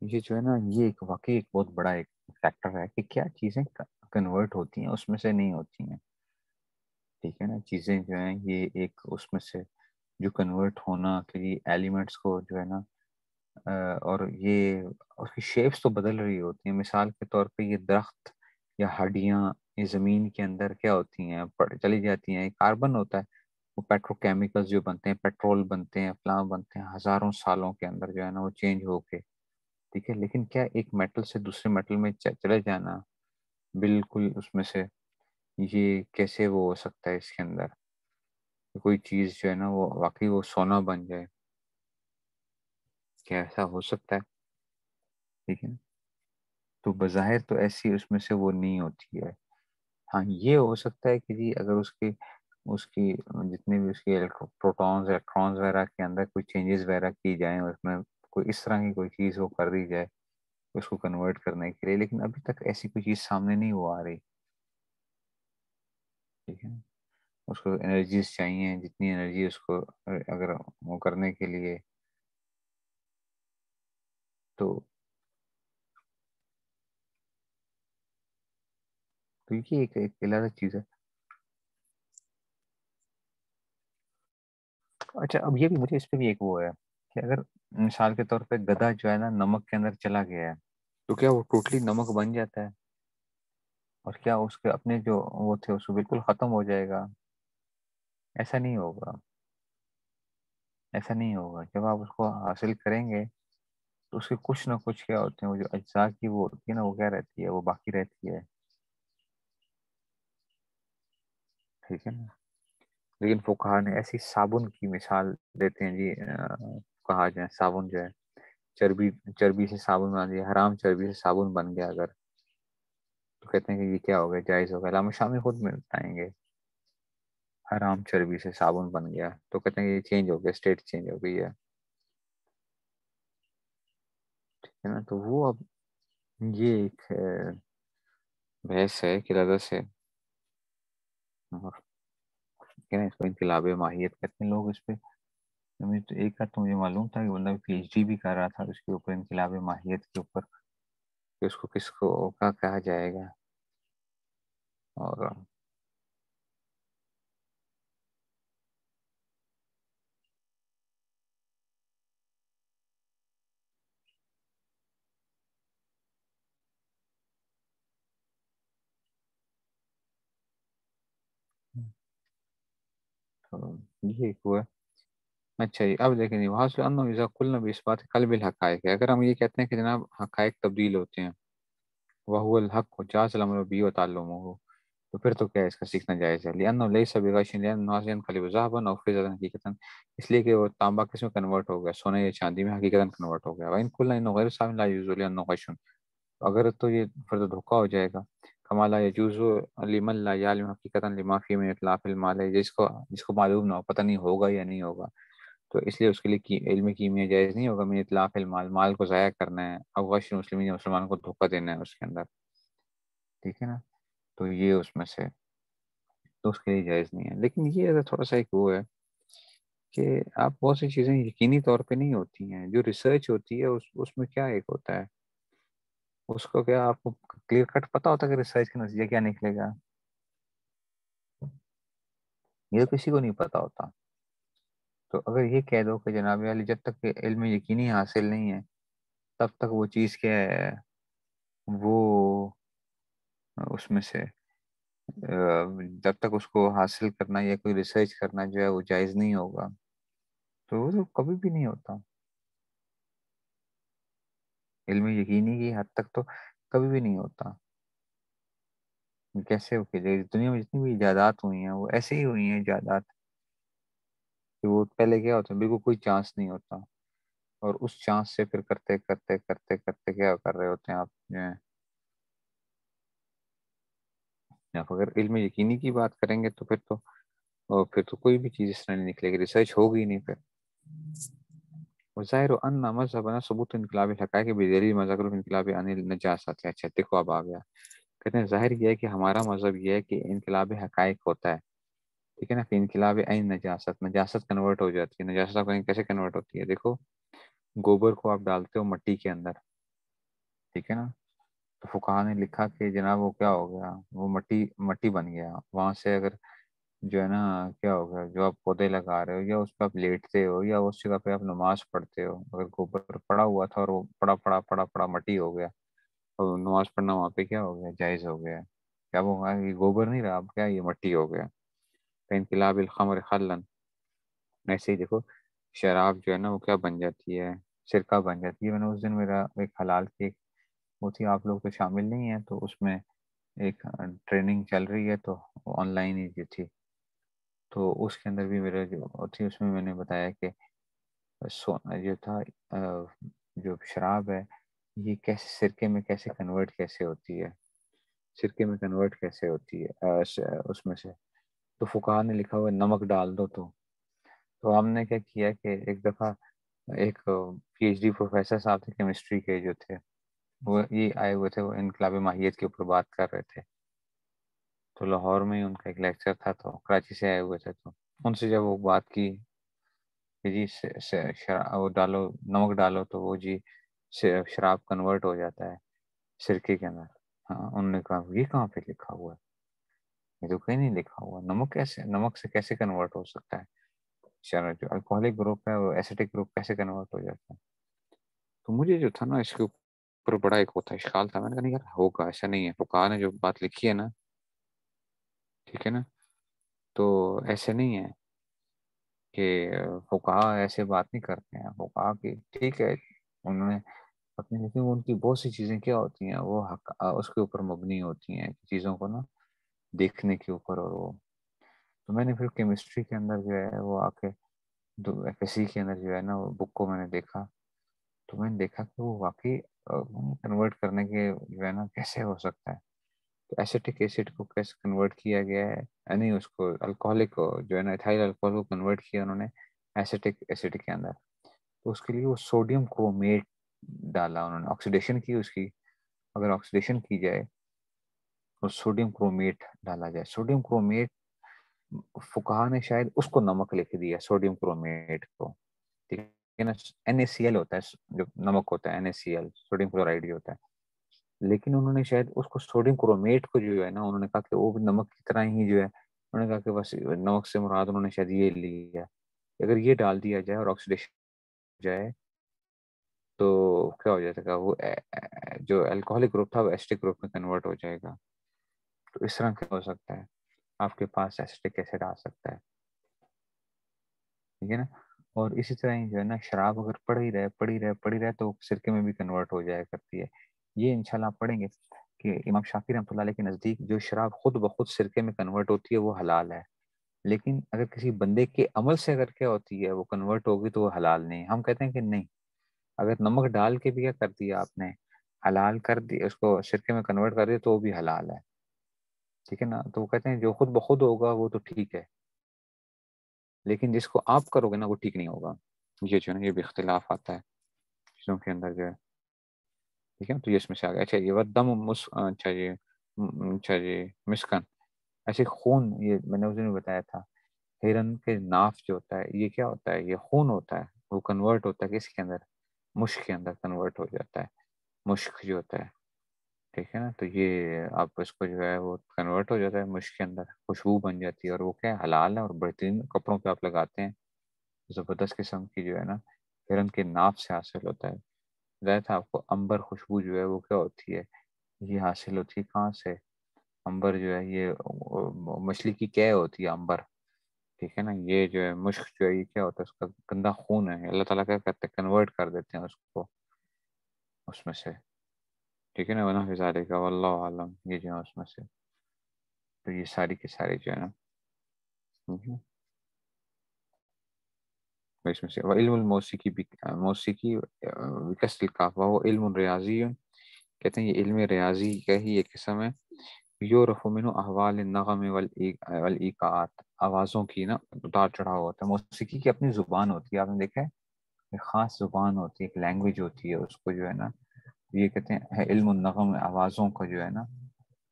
یہ جو ہے نا، یہ ایک واقعی ایک بہت بڑا ایک فیکٹر ہے کہ کیا چیزیں کنورٹ ہوتی ہیں، اس میں سے نہیں ہوتی ہیں. ٹھیک ہے نا. چیزیں جو ہیں یہ ایک اس میں سے جو کنورٹ ہونا کہ یہ ایلیمنٹس کو جو ہے نا، اور یہ اس کی شیپس تو بدل رہی ہوتی ہیں. مثال کے طور پہ یہ درخت یا ہڈیاں یہ زمین کے اندر کیا ہوتی ہیں، چلی جاتی ہیں. کاربن ہوتا ہے، وہ پیٹرو کیمیکلز جو بنتے ہیں، پیٹرول بنتے ہیں، فلاں بنتے ہیں، ہزاروں سالوں کے اندر جو ہے نا وہ چینج ہو کے، ٹھیک ہے. لیکن کیا ایک میٹل سے دوسرے میٹل میں چلے جانا بالکل اس میں سے، یہ کیسے وہ ہو سکتا ہے اس کے اندر کوئی چیز جو ہے نا وہ واقعی وہ سونا بن جائے؟ کیا ایسا ہو سکتا ہے؟ ٹھیک ہے. تو بظاہر تو ایسی اس میں سے وہ نہیں ہوتی ہے. ہاں یہ ہو سکتا ہے کہ جی اگر اس کی جتنے بھی اس کی پروٹونز الیکٹرانز وغیرہ کے اندر کوئی چینجز وغیرہ کی جائیں، اس میں کوئی اس طرح کی کوئی چیز وہ کر دی جائے اس کو کنورٹ کرنے کے لیے. لیکن ابھی تک ایسی کوئی چیز سامنے نہیں وہ آ رہی. ٹھیک ہے. اس کو انرجیز چاہیے، جتنی انرجی اس کو اگر وہ کرنے کے لیے، تو یہ ایک الگ چیز ہے. اچھا اب یہ بھی مجھے اس پہ بھی ایک وہ ہے کہ اگر مثال کے طور پہ گدھا جو ہے نا نمک کے اندر چلا گیا ہے، تو کیا وہ ٹوٹلی نمک بن جاتا ہے؟ اور کیا اس کے اپنے جو وہ تھے اس کو بالکل ختم ہو جائے گا؟ ایسا نہیں ہوگا. ایسا نہیں ہوگا. جب آپ اس کو حاصل کریں گے تو اس کے کچھ نہ کچھ کیا ہوتے ہیں، وہ جو اجزاء کی وہ ہوتی ہے نا، وہ کیا رہتی ہے، وہ باقی رہتی ہے. ٹھیک ہے نا. لیکن فقہا نے ایسی صابن کی مثال دیتے ہیں جی، کہا جو ہے صابن جو ہے چربی چربی سے صابن بنا دیا، حرام چربی سے صابن بن گیا اگر، تو کہتے ہیں کہ یہ کیا ہو گیا، جائز ہو گیا. علامہ شامی خود میں بتائیں گے حرام چربی سے صابن بن گیا، تو کہتے ہیں کہ یہ چینج ہو گیا، اسٹیٹ چینج ہو گئی ہے. ٹھیک ہے نا. تو وہ اب یہ ایک بحث ہے کہ رضا ہے، اور کیا اس کو انقلاب ماہیت کہتے ہیں لوگ. اس پہ مجھے تو ایک کا تو مجھے معلوم تھا کہ بندہ پی ایچ ڈی بھی کر رہا تھا اس کے اوپر، انقلاب ماہیت کے اوپر، کہ اس کو کس کو کا کہا جائے گا. اور تو یہ ایک ہوا. اچھا جی، اب دیکھیں جی، وہاں سے انو اذا قلنا بإثبات قلب الحقائق ہے، اگر ہم یہ کہتے ہیں کہ جناب حقائق تبدیل ہوتے ہیں، وهو الحق جاز الامر به وتعلمه، تو پھر تو کیا ہے، اس کا سیکھنا جائز ہے. لأنه ليس بغش، لأنه ينقلب ذهبا أو فضة حقيقة، اس لیے کہ وہ تانبا کس میں کنورٹ ہو گیا، سونے یا چاندی میں حقیقتا کنورٹ ہو گیا. وإن قلنا إنه غير صالح لا يجوز لأنه غش، اگر تو یہ پھر تو دھوکا ہو جائے گا. كما لا يجوز لمن لا يعلم حقيقة لما فيه من إتلاف المال، جس کو معلوم نہ ہو، پتہ نہیں ہوگا یا نہیں ہوگا، تو اس لیے اس کے لیے علم کیمیا جائز نہیں ہوگا. من اطلاق المال، مال کو ضائع کرنا ہے، او غش المسلمین، یا مسلمان کو دھوکہ دینا ہے اس کے اندر. ٹھیک ہے نا. تو یہ اس میں سے تو اس کے لیے جائز نہیں ہے. لیکن یہ اگر تھوڑا سا ایک وہ ہے کہ آپ بہت سی چیزیں یقینی طور پہ نہیں ہوتی ہیں، جو ریسرچ ہوتی ہے اس میں کیا ایک ہوتا ہے، اس کو کیا آپ کو کلیئر کٹ پتا ہوتا ہے کہ ریسرچ کا نتیجہ کیا نکلے گا، یہ تو کسی کو نہیں پتا ہوتا. تو اگر یہ کہہ دو کہ جناب علی جب تک کہ علم یقینی حاصل نہیں ہے تب تک وہ چیز کیا ہے، وہ اس میں سے جب تک اس کو حاصل کرنا یا کوئی ریسرچ کرنا جو ہے وہ جائز نہیں ہوگا، تو وہ تو کبھی بھی نہیں ہوتا. علم یقینی کی حد تک تو کبھی بھی نہیں ہوتا. کیسے ہو کہ دنیا میں جتنی بھی ایجادات ہوئی ہیں وہ ایسے ہی ہوئی ہیں ایجادات، کہ وہ پہلے کیا ہوتا ہے، بالکل کوئی چانس نہیں ہوتا، اور اس چانس سے پھر کرتے کرتے کرتے کرتے کیا کر رہے ہوتے ہیں آپ جو ہیں. آپ اگر علم یقینی کی بات کریں گے تو پھر تو کوئی بھی چیز اس طرح نہیں نکلے گی، ریسرچ ہوگی ہی نہیں پھر. وظاہر ان مذہبنا ثبوت انقلاب الحقائق بدلیل مذاکر انقلاب عن النجاست ہے. اچھا دیکھو اب آ گیا، کہتے ہیں ظاہر یہ ہے کہ ہمارا مذہب یہ ہے کہ انقلاب حقائق ہوتا ہے. ٹھیک ہے نا. کہ انقلاب عین نجاست، نجاست کنورٹ ہو جاتی ہے. نجاست آپ کیسے کنورٹ ہوتی ہے؟ دیکھو، گوبر کو آپ ڈالتے ہو مٹی کے اندر، ٹھیک ہے نا. تو فقہا نے لکھا کہ جناب وہ کیا ہو گیا، وہ مٹی مٹی بن گیا. وہاں سے اگر جو ہے نا کیا ہو گیا، جو آپ پودے لگا رہے ہو یا اس پہ آپ لیٹتے ہو یا اس جگہ پہ آپ نماز پڑھتے ہو، اگر گوبر پڑا ہوا تھا اور وہ پڑا پڑا پڑا پڑا مٹی ہو گیا، اور نماز پڑھنا وہاں پہ کیا ہو گیا، جائز ہو گیا. کیا وہ یہ گوبر نہیں رہا، اب کیا یہ مٹی ہو گیا. انقلاب الخمر خلن، ایسے ہی دیکھو شراب جو ہے نا وہ کیا بن جاتی ہے، سرکہ بن جاتی ہے. میں نے اس دن میرا ایک حلال کی ایک وہ تھی، آپ لوگ تو شامل نہیں ہیں، تو اس میں ایک ٹریننگ چل رہی ہے، تو آن لائن ہی جو تھی، تو اس کے اندر بھی میرا جو تھی اس میں میں نے بتایا کہ جو تھا جو شراب ہے یہ کیسے سرکے میں کیسے کنورٹ کیسے ہوتی ہے، سرکے میں کنورٹ کیسے ہوتی ہے اس میں سے. تو فقہا نے لکھا ہوا ہے نمک ڈال دو. تو ہم نے کیا کیا کہ ایک دفعہ ایک پی ایچ ڈی پروفیسر صاحب تھے کیمسٹری کے جو تھے، وہ یہ آئے ہوئے تھے، وہ انقلاب ماہیت کے اوپر بات کر رہے تھے. تو لاہور میں ہی ان کا ایک لیکچر تھا، تو کراچی سے آئے ہوئے تھے. تو ان سے جب وہ بات کی کہ جی وہ ڈالو، نمک ڈالو تو وہ جی شراب کنورٹ ہو جاتا ہے سرکے کے اندر. ہاں، انہوں نے کہا یہ کہاں پہ لکھا ہوا ہے، یہ تو کہیں نہیں لکھا ہوا. نمک سے کیسے کنورٹ ہو سکتا ہے، جو الکوہلک گروپ ہے وہ ایسیٹک گروپ کیسے کنورٹ ہو جاتا ہے. تو مجھے جو تھا نا اس کے اوپر بڑا ایک ہوتا اشکال تھا. میں نے کہا نہیں یار ہوگا، ایسا نہیں ہے. فقہا نے جو بات لکھی ہے نا، ٹھیک ہے نا، تو ایسے نہیں ہے کہ فقہا ایسے بات نہیں کرتے ہیں. فقہا کی ٹھیک ہے، انہوں نے اپنی، لیکن ان کی بہت سی چیزیں کیا ہوتی ہیں، وہ اس کے اوپر مبنی ہوتی ہیں، چیزوں کو نا دیکھنے کے اوپر. اور وہ تو میں نے پھر کیمسٹری کے اندر جو ہے وہ آ کے ایف ایس سی کے اندر جو ہے نا بک کو میں نے دیکھا، تو میں نے دیکھا کہ وہ واقعی کنورٹ کرنے کے جو ہے نا کیسے ہو سکتا ہے. تو ایسیٹک ایسڈ کو کیسے کنورٹ کیا گیا ہے، یعنی اس کو الکوہلک کو جو ہے نا ایتھائل الکوہل کو کنورٹ کیا انہوں نے ایسیٹک ایسڈ کے اندر. تو اس کے لیے وہ سوڈیم کرومیٹ ڈالا انہوں نے، آکسیڈیشن کی اس کی، اگر آکسیڈیشن کی جائے اور سوڈیم کرومیٹ ڈالا جائے. سوڈیم کرومیٹ فقہا نے شاید اس کو نمک لکھ دیا، سوڈیم کرومیٹ کو، ٹھیک ہے نا. NaCl ہوتا ہے جو نمک ہوتا ہے، NaCl سوڈیم کلورائڈ ہی ہوتا ہے. لیکن انہوں نے شاید اس کو سوڈیم کرومیٹ کو جو ہے نا انہوں نے کہا کہ وہ بھی نمک کی طرح ہی جو ہے، انہوں نے کہا کہ بس نمک سے مراد انہوں نے شاید یہ لیا. اگر یہ ڈال دیا جائے اور آکسیڈیشن جائے تو کیا ہو جائے گا، وہ جو الکوہلک گروپ تھا وہ ایسٹک گروپ میں کنورٹ ہو جائے گا. تو اس طرح کیا ہو سکتا ہے، آپ کے پاس ایسٹک ایسڈ آ سکتا ہے، ٹھیک ہے نا. اور اسی طرح ہی جو ہے نا شراب اگر پڑی رہے تو سرکے میں بھی کنورٹ ہو جایا کرتی ہے. یہ انشاءاللہ آپ پڑھیں گے کہ امام شافعی رحمۃ اللہ علیہ کے نزدیک جو شراب خود بخود سرکے میں کنورٹ ہوتی ہے وہ حلال ہے. لیکن اگر کسی بندے کے عمل سے اگر کیا ہوتی ہے وہ کنورٹ ہوگی تو وہ حلال نہیں. ہم کہتے ہیں کہ نہیں، اگر نمک ڈال کے بھی کیا کر دیا آپ نے، حلال کر دیا، اس کو سرکے میں کنورٹ کر دیا تو وہ بھی حلال ہے، ٹھیک ہے نا. تو وہ کہتے ہیں جو خود بخود ہوگا وہ تو ٹھیک ہے، لیکن جس کو آپ کرو گے نا وہ ٹھیک نہیں ہوگا. یہ جو ہے نا یہ بھی اختلاف آتا ہے چیزوں کے اندر جو ہے، ٹھیک ہے. تو یہ اس میں سے آ گیا. اچھا یہ ودم اچھا جی مسکن، ایسے خون، یہ میں نے اس دن بتایا تھا ہرن کے ناف جو ہوتا ہے یہ کیا ہوتا ہے، یہ خون ہوتا ہے، وہ کنورٹ ہوتا ہے کس کے اندر، مشک کے اندر کنورٹ ہو جاتا ہے، مشک جو ہوتا ہے، ٹھیک ہے نا. تو یہ آپ اس کو جو ہے وہ کنورٹ ہو جاتا ہے مشک کے اندر، خوشبو بن جاتی ہے، اور وہ کیا ہے حلال ہے، اور بہترین کپڑوں پہ آپ لگاتے ہیں. زبردست قسم کی جو ہے نا ہرن کے ناف سے حاصل ہوتا ہے. ظاہر تھا آپ کو امبر خوشبو جو ہے وہ کیا ہوتی ہے، یہ حاصل ہوتی ہے کہاں سے، امبر جو ہے یہ مچھلی کی کیا ہوتی ہے امبر، ٹھیک ہے نا. یہ جو ہے مشک جو ہے یہ کیا ہوتا ہے، اس کا گندا خون ہے، اللہ تعالیٰ کیا کرتے ہیں کنورٹ کر دیتے ہیں اس کو اس میں سے، ٹھیک ہے نا. ورنہ فضالے کا واللہ عالم، یہ جو ہے اس میں سے. تو یہ ساری کی ساری جو ہے نا اس میں سے. علم الموسیقی موسیقی بکسر القاف وہ علم ریاضی، کہتے ہیں یہ علم ریاضی کا ہی ایک قسم ہے. یورف من احوال النغم والایقاعات، آوازوں کی نا اتار چڑھاؤ ہوتا ہے. موسیقی کی اپنی زبان ہوتی ہے، آپ نے دیکھا ہے ایک خاص زبان ہوتی ہے، ایک لینگویج ہوتی ہے، اس کو جو ہے نا یہ کہتے ہیں علم النغم، آوازوں کا جو ہے نا،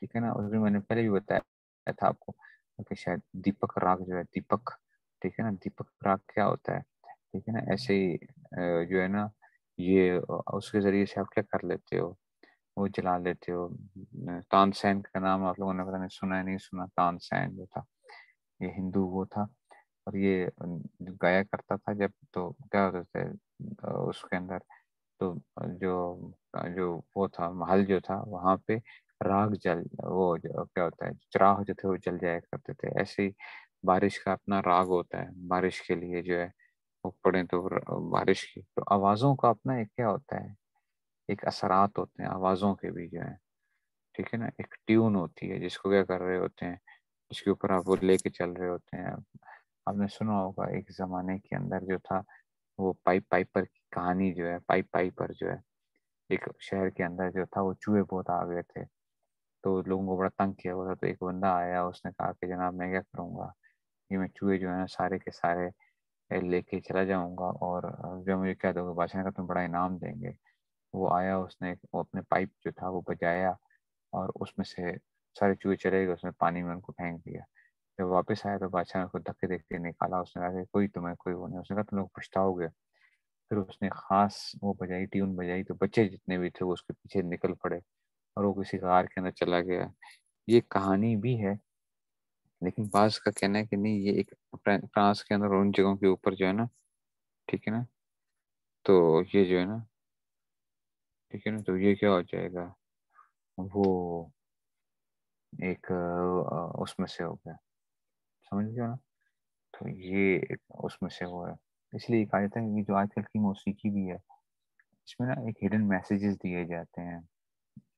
ٹھیک ہے نا. اس میں نے پہلے بھی بتایا تھا آپ کو کہ شاید دیپک راگ جو ہے، دیپک، ٹھیک ہے نا. دیپک راگ کیا ہوتا ہے، ٹھیک ہے نا. ایسے ہی جو ہے نا یہ اس کے ذریعے سے آپ کیا کر لیتے ہو، وہ چلا لیتے ہو. تان سین کا نام آپ لوگوں نے پتہ نہیں سنا ہے نہیں سنا. تان سین جو تھا یہ ہندو وہ تھا، اور یہ گایا کرتا تھا جب، تو کیا ہوتا تھا اس کے اندر، تو جو جو وہ تھا محل جو تھا وہاں پہ راگ جل، وہ کیا ہوتا ہے چراغ جو تھے وہ جل جایا کرتے تھے. ایسے ہی بارش کا اپنا راگ ہوتا ہے، بارش کے لیے جو ہے وہ پڑھیں تو بارش کی، تو آوازوں کا اپنا ایک کیا ہوتا ہے، ایک اثرات ہوتے ہیں آوازوں کے بھی جو ہے، ٹھیک ہے نا. ایک ٹیون ہوتی ہے جس کو کیا کر رہے ہوتے ہیں، جس کے اوپر آپ وہ لے کے چل رہے ہوتے ہیں. آپ نے سنا ہوگا ایک زمانے کے اندر جو تھا وہ پائپر کی کہانی جو ہے، پائپر جو ہے ایک شہر کے اندر جو تھا وہ چوہے بہت آ گئے تھے، تو لوگوں کو بڑا تنگ کیا ہوا تھا. تو ایک بندہ آیا، اس نے کہا کہ جناب میں کیا کروں گا، یہ میں چوہے جو ہے نا سارے کے سارے لے کے چلا جاؤں گا، اور جو مجھے کہہ دو گے بادشاہ کا تم بڑا انعام دیں گے. وہ آیا، اس نے وہ اپنے پائپ جو تھا وہ بجایا، اور اس میں سے سارے چوہے چلے گئے، اس نے پانی میں ان کو پھینک دیا. جب واپس آیا تو بادشاہ نے اس کو دھکے دے کے نکالا. اس نے کہا کہ کوئی تمہیں کوئی وہ نہیں. اس نے کہا تم لوگ پچھتاؤ گے. پھر اس نے خاص وہ بجائی، ٹیون بجائی، تو بچے جتنے بھی تھے وہ اس کے پیچھے نکل پڑے، اور وہ کسی غار کے اندر چلا گیا. یہ کہانی بھی ہے، لیکن بعض کا کہنا ہے کہ نہیں یہ ایک فرانس کے اندر ان جگہوں کے اوپر جو ہے نا، ٹھیک ہے نا، تو یہ جو ہے نا، ٹھیک ہے نا، تو یہ کیا ہو جائے گا، وہ ایک اس میں سے ہو گیا، سمجھ گیا نا. تو یہ اس میں سے وہ ہے. اس لیے کہا جاتا ہے کہ جو آج کل کی موسیقی بھی ہے اس میں نا ایک ہڈن میسیجز دیے جاتے ہیں،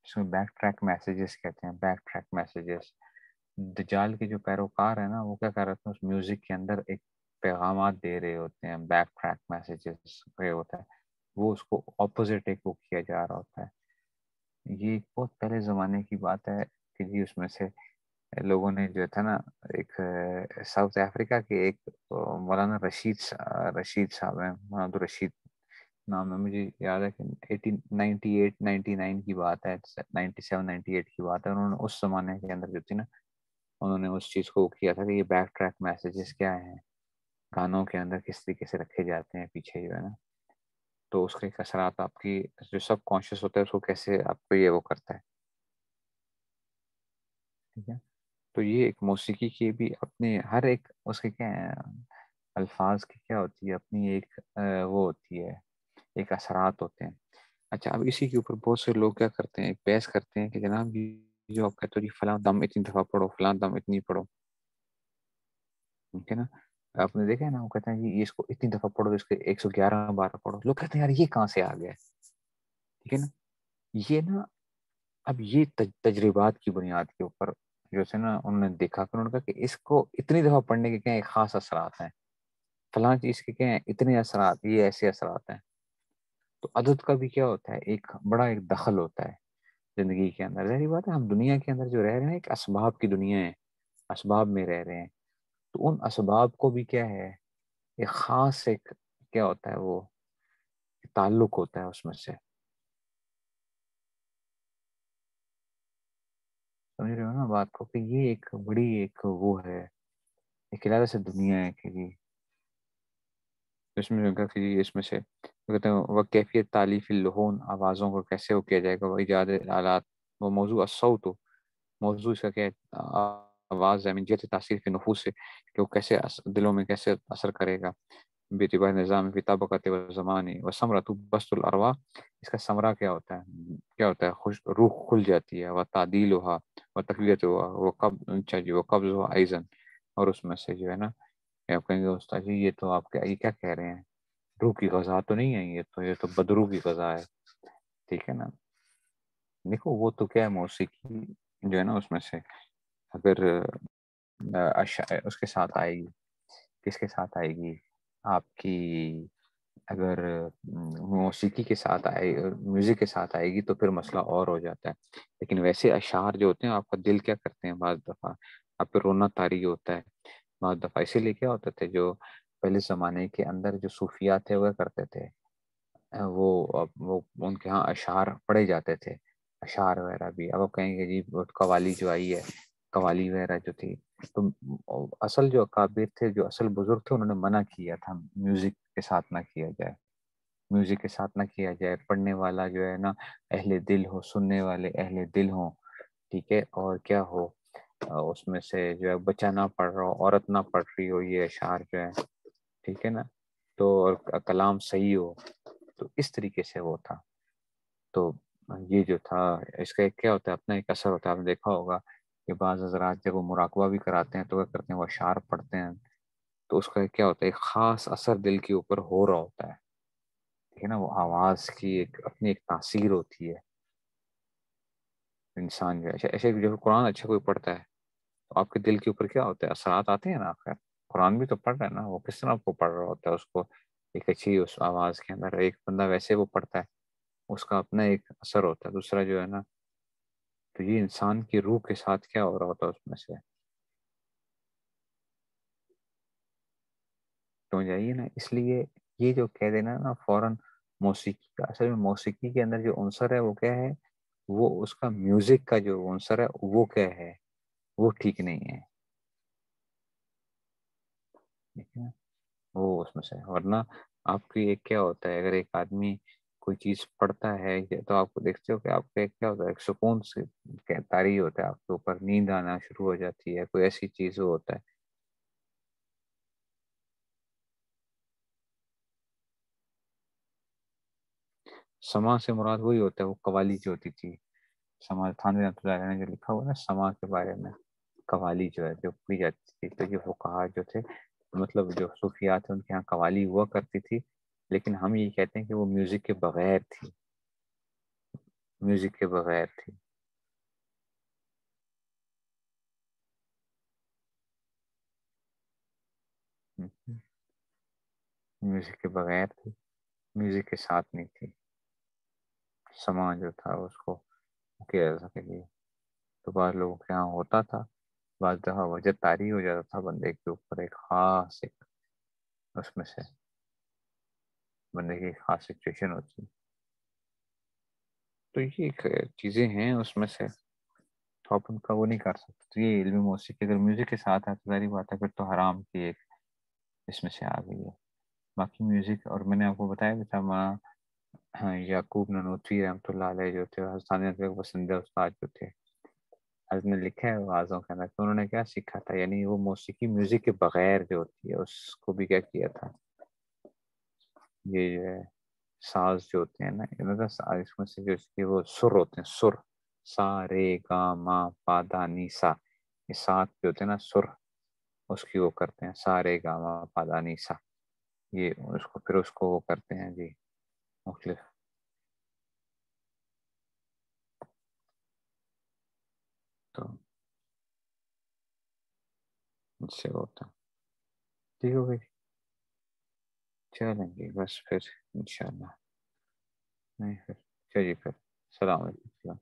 اس میں بیک ٹریک میسیجز کہتے ہیں، بیک ٹریک میسیجز. دجال کے جو پیروکار ہیں نا وہ کیا کر رہے تھے، اس میوزک کے اندر ایک پیغامات دے رہے ہوتے ہیں، بیک ٹریک میسیجز ہوتا ہے، وہ اس کو اپوزٹ ایک وہ کیا جا رہا ہوتا ہے۔ یہ ایک بہت پہلے زمانے کی بات ہے کہ جی اس میں سے لوگوں نے جو تھا نا، ایک ساؤتھ افریقہ کے ایک مولانا رشید صاحب ہیں، مولانا رشید نام ہے، مجھے یاد ہے کہ 1898-99 کی بات ہے، 97-98 کی بات ہے، انہوں نے اس زمانے کے اندر جو تھی نا، انہوں نے اس چیز کو کیا تھا کہ یہ بیک ٹریک میسیجز کیا ہیں، گانوں کے اندر کس طریقے سے رکھے جاتے ہیں پیچھے جو ہے نا، تو اس کے اثرات آپ کی جو سب کانشیس ہوتا ہے اس کو کیسے آپ کو یہ وہ کرتا ہے، ٹھیک ہے۔ تو یہ ایک موسیقی کی بھی اپنے ہر ایک اس کے کیا ہیں، الفاظ کی کیا ہوتی ہے اپنی ایک وہ ہوتی ہے، ایک اثرات ہوتے ہیں۔ اچھا، اب اسی کے اوپر بہت سے لوگ کیا کرتے ہیں، ایک بحث کرتے ہیں کہ جناب یہ جو آپ کہتے ہو جی فلاں دم اتنی دفعہ پڑھو، فلاں دم اتنی پڑھو، ٹھیک ہے نا، آپ نے دیکھا ہے نا، وہ کہتے ہیں جی اس کو اتنی دفعہ پڑھو، اس کے 111 بار پڑھو، لوگ کہتے ہیں یار یہ کہاں سے آ گیا، ٹھیک ہے نا، یہ نا اب یہ تجربات کی بنیاد کے اوپر جو ہے نا انہوں نے دیکھا کہ انہوں نے کہا کہ اس کو اتنی دفعہ پڑھنے کے کیا ایک خاص اثرات ہیں، فلاں چیز کے کیا ہیں اتنے اثرات، یہ ایسے اثرات ہیں۔ تو عدد کا بھی کیا ہوتا ہے، ایک بڑا ایک دخل ہوتا ہے زندگی کے اندر، ظاہری بات ہے ہم دنیا کے اندر جو رہ رہے ہیں ایک اسباب کی دنیا ہے، اسباب میں رہ رہے ہیں، تو ان اسباب کو بھی کیا ہے ایک خاص ایک کیا ہوتا ہے وہ تعلق ہوتا ہے اس میں سے، سمجھ رہے ہو نا بات کو، کہ یہ ایک بڑی ایک وہ ہے، ایک علیحدہ سے دنیا ہے کہ جی اس میں کہ اس میں سے کہتے ہیں وہ کیفیت تالیف اللحون، آوازوں کو کیسے وہ کیا جائے گا، وہ ایجاد آلات، وہ موضوع الصوت، موضوع اس کا کیا ہے آواز ہے، من جہت تاثیر فی نفوس سے کہ وہ کیسے دلوں میں کیسے اثر کرے گا، بیتبار نظام فی طبقت و زمانی و ثمرۃ بسط الارواح، اس کا ثمرہ کیا ہوتا ہے، کیا ہوتا ہے خوش روح کھل جاتی ہے، و تعدیلها و تقویتها و قبض و قبض ایضا، اور اس میں سے جو ہے نا کہ آپ کہیں گے استاد جی یہ تو آپ یہ کیا کہہ رہے ہیں، روح کی غذا تو نہیں ہے، یہ تو بدروح کی غذا ہے، ٹھیک ہے نا۔ دیکھو وہ تو کیا ہے موسیقی جو ہے نا اس میں سے اگر اس کے ساتھ آئے گی، کس کے ساتھ آئے گی آپ کی، اگر موسیقی کے ساتھ آئے، میوزک کے ساتھ آئے گی تو پھر مسئلہ اور ہو جاتا ہے، لیکن ویسے اشعار جو ہوتے ہیں آپ کا دل کیا کرتے ہیں، بعض دفعہ آپ پہ رونا طاری ہوتا ہے، بعض دفعہ اسی لیے کیا ہوتے تھے جو پہلے زمانے کے اندر جو صوفیات تھے وہ کرتے تھے، وہ ان کے ہاں اشعار پڑھے جاتے تھے، اشعار وغیرہ بھی، اب آپ کہیں گے جی قوالی جو آئی ہے، قوالی وغیرہ جو تھی، تو اصل جو اکابر تھے، جو اصل بزرگ تھے، انہوں نے منع کیا تھا میوزک کے ساتھ نہ کیا جائے، میوزک کے ساتھ نہ کیا جائے، پڑھنے والا جو ہے نا اہل دل ہو، سننے والے اہل دل ہوں، ٹھیک ہے، اور کیا ہو اس میں سے جو ہے بچہ نہ پڑھ رہا ہو، عورت نہ پڑھ رہی ہو، یہ اشعار جو ہے، ٹھیک ہے نا، تو کلام صحیح ہو، تو اس طریقے سے وہ تھا۔ تو یہ جو تھا اس کا ایک کیا ہوتا ہے اپنا ایک اثر ہوتا ہے، آپ نے دیکھا ہوگا کہ بعض حضرات جب وہ مراقبہ بھی کراتے ہیں تو کیا کرتے ہیں وہ اشعار پڑھتے ہیں، تو اس کا کیا ہوتا ہے ایک خاص اثر دل کے اوپر ہو رہا ہوتا ہے، ٹھیک ہے نا، وہ آواز کی ایک اپنی ایک تاثیر ہوتی ہے، انسان جو ہے ایسے جو قرآن اچھا کوئی پڑھتا ہے تو آپ کے دل کے اوپر کیا ہوتا ہے اثرات آتے ہیں نا، آخر قرآن بھی تو پڑھ رہا ہے نا، وہ کس طرح آپ کو پڑھ رہا ہوتا ہے، اس کو ایک اچھی اس آواز کے اندر، ایک بندہ ویسے وہ پڑھتا ہے اس کا اپنا ایک اثر ہوتا ہے، دوسرا جو ہے نا، تو یہ انسان کی روح کے ساتھ کیا ہو رہا ہوتا ہے اس میں سے، سمجھ آئیے نا، اس لیے یہ جو کہہ دینا نا فوراً موسیقی کا، اصل میں موسیقی کے اندر جو عنصر ہے وہ کیا ہے، وہ اس کا میوزک کا جو عنصر ہے وہ کیا ہے، وہ ٹھیک نہیں ہے، ٹھیک ہے، وہ اس میں سے، ورنہ آپ کی ایک کیا ہوتا ہے اگر ایک آدمی کوئی چیز پڑھتا ہے تو آپ کو دیکھتے ہو کہ آپ کا ایک کیا ہوتا ہے ایک سکون سے طاری ہوتا ہے، آپ کے اوپر نیند آنا شروع ہو جاتی ہے، کوئی ایسی چیز ہوتا ہے۔ سما سے مراد وہی ہوتا ہے وہ قوالی جو ہوتی تھی، سما تھانوی رحمۃ اللہ علیہ نے جو لکھا ہوا نا سما کے بارے میں، قوالی جو ہے جو پی جاتی تھی، تو یہ فقہا جو تھے مطلب جو صوفیات ہیں ان کے یہاں قوالی ہوا کرتی تھی، لیکن ہم یہ کہتے ہیں کہ وہ میوزک کے بغیر تھی، میوزک کے بغیر تھی، میوزک کے بغیر تھی، میوزک کے ساتھ نہیں تھی، سماج جو تھا اس کو کیا جا سکے. تو بعض لوگوں کے یہاں ہوتا تھا، بعض دفعہ وجہ طاری ہو جاتا تھا بندے کے اوپر، ایک خاص ایک اس میں سے بندے کی ایک خاص سچویشن ہوتی. تو یہ چیزیں ہیں اس میں سے، تو آپ ان کا وہ نہیں کر سکتے. تو یہ علم موسیقی اگر میوزک کے ساتھ ہے تو ظاہری بات ہے پھر تو حرام کی ایک اس میں سے آ گئی ہے. باقی میوزک، اور میں نے آپ کو بتایا بھی تھا ہاں یعقوب ننوتوی رحمۃ اللہ علیہ جو تھے، حسن پسندیدہ استاد جو تھے، حضرت نے لکھا ہے آوازوں کے اندر کہ انہوں نے کیا سیکھا تھا، یعنی وہ موسیقی میوزک کے بغیر جو ہوتی ہے اس کو بھی کیا کیا تھا. یہ جو ہے ساز جو ہوتے ہیں نا، اس میں سے جو اس کے وہ سر ہوتے ہیں، سر، سا رے گا ما پا دا نی سا، یہ سات جو ہوتے ہیں نا سر، اس کی وہ کرتے ہیں، سا رے گا ما پا دا نی سا، یہ اس کو پھر اس کو وہ کرتے ہیں جی مختلف. تو اس سے ہوتا ہے. ٹھیک ہو گئی، چلیں گے بس پھر انشاءاللہ. نہیں پھر چلیے پھر السلام علیکم.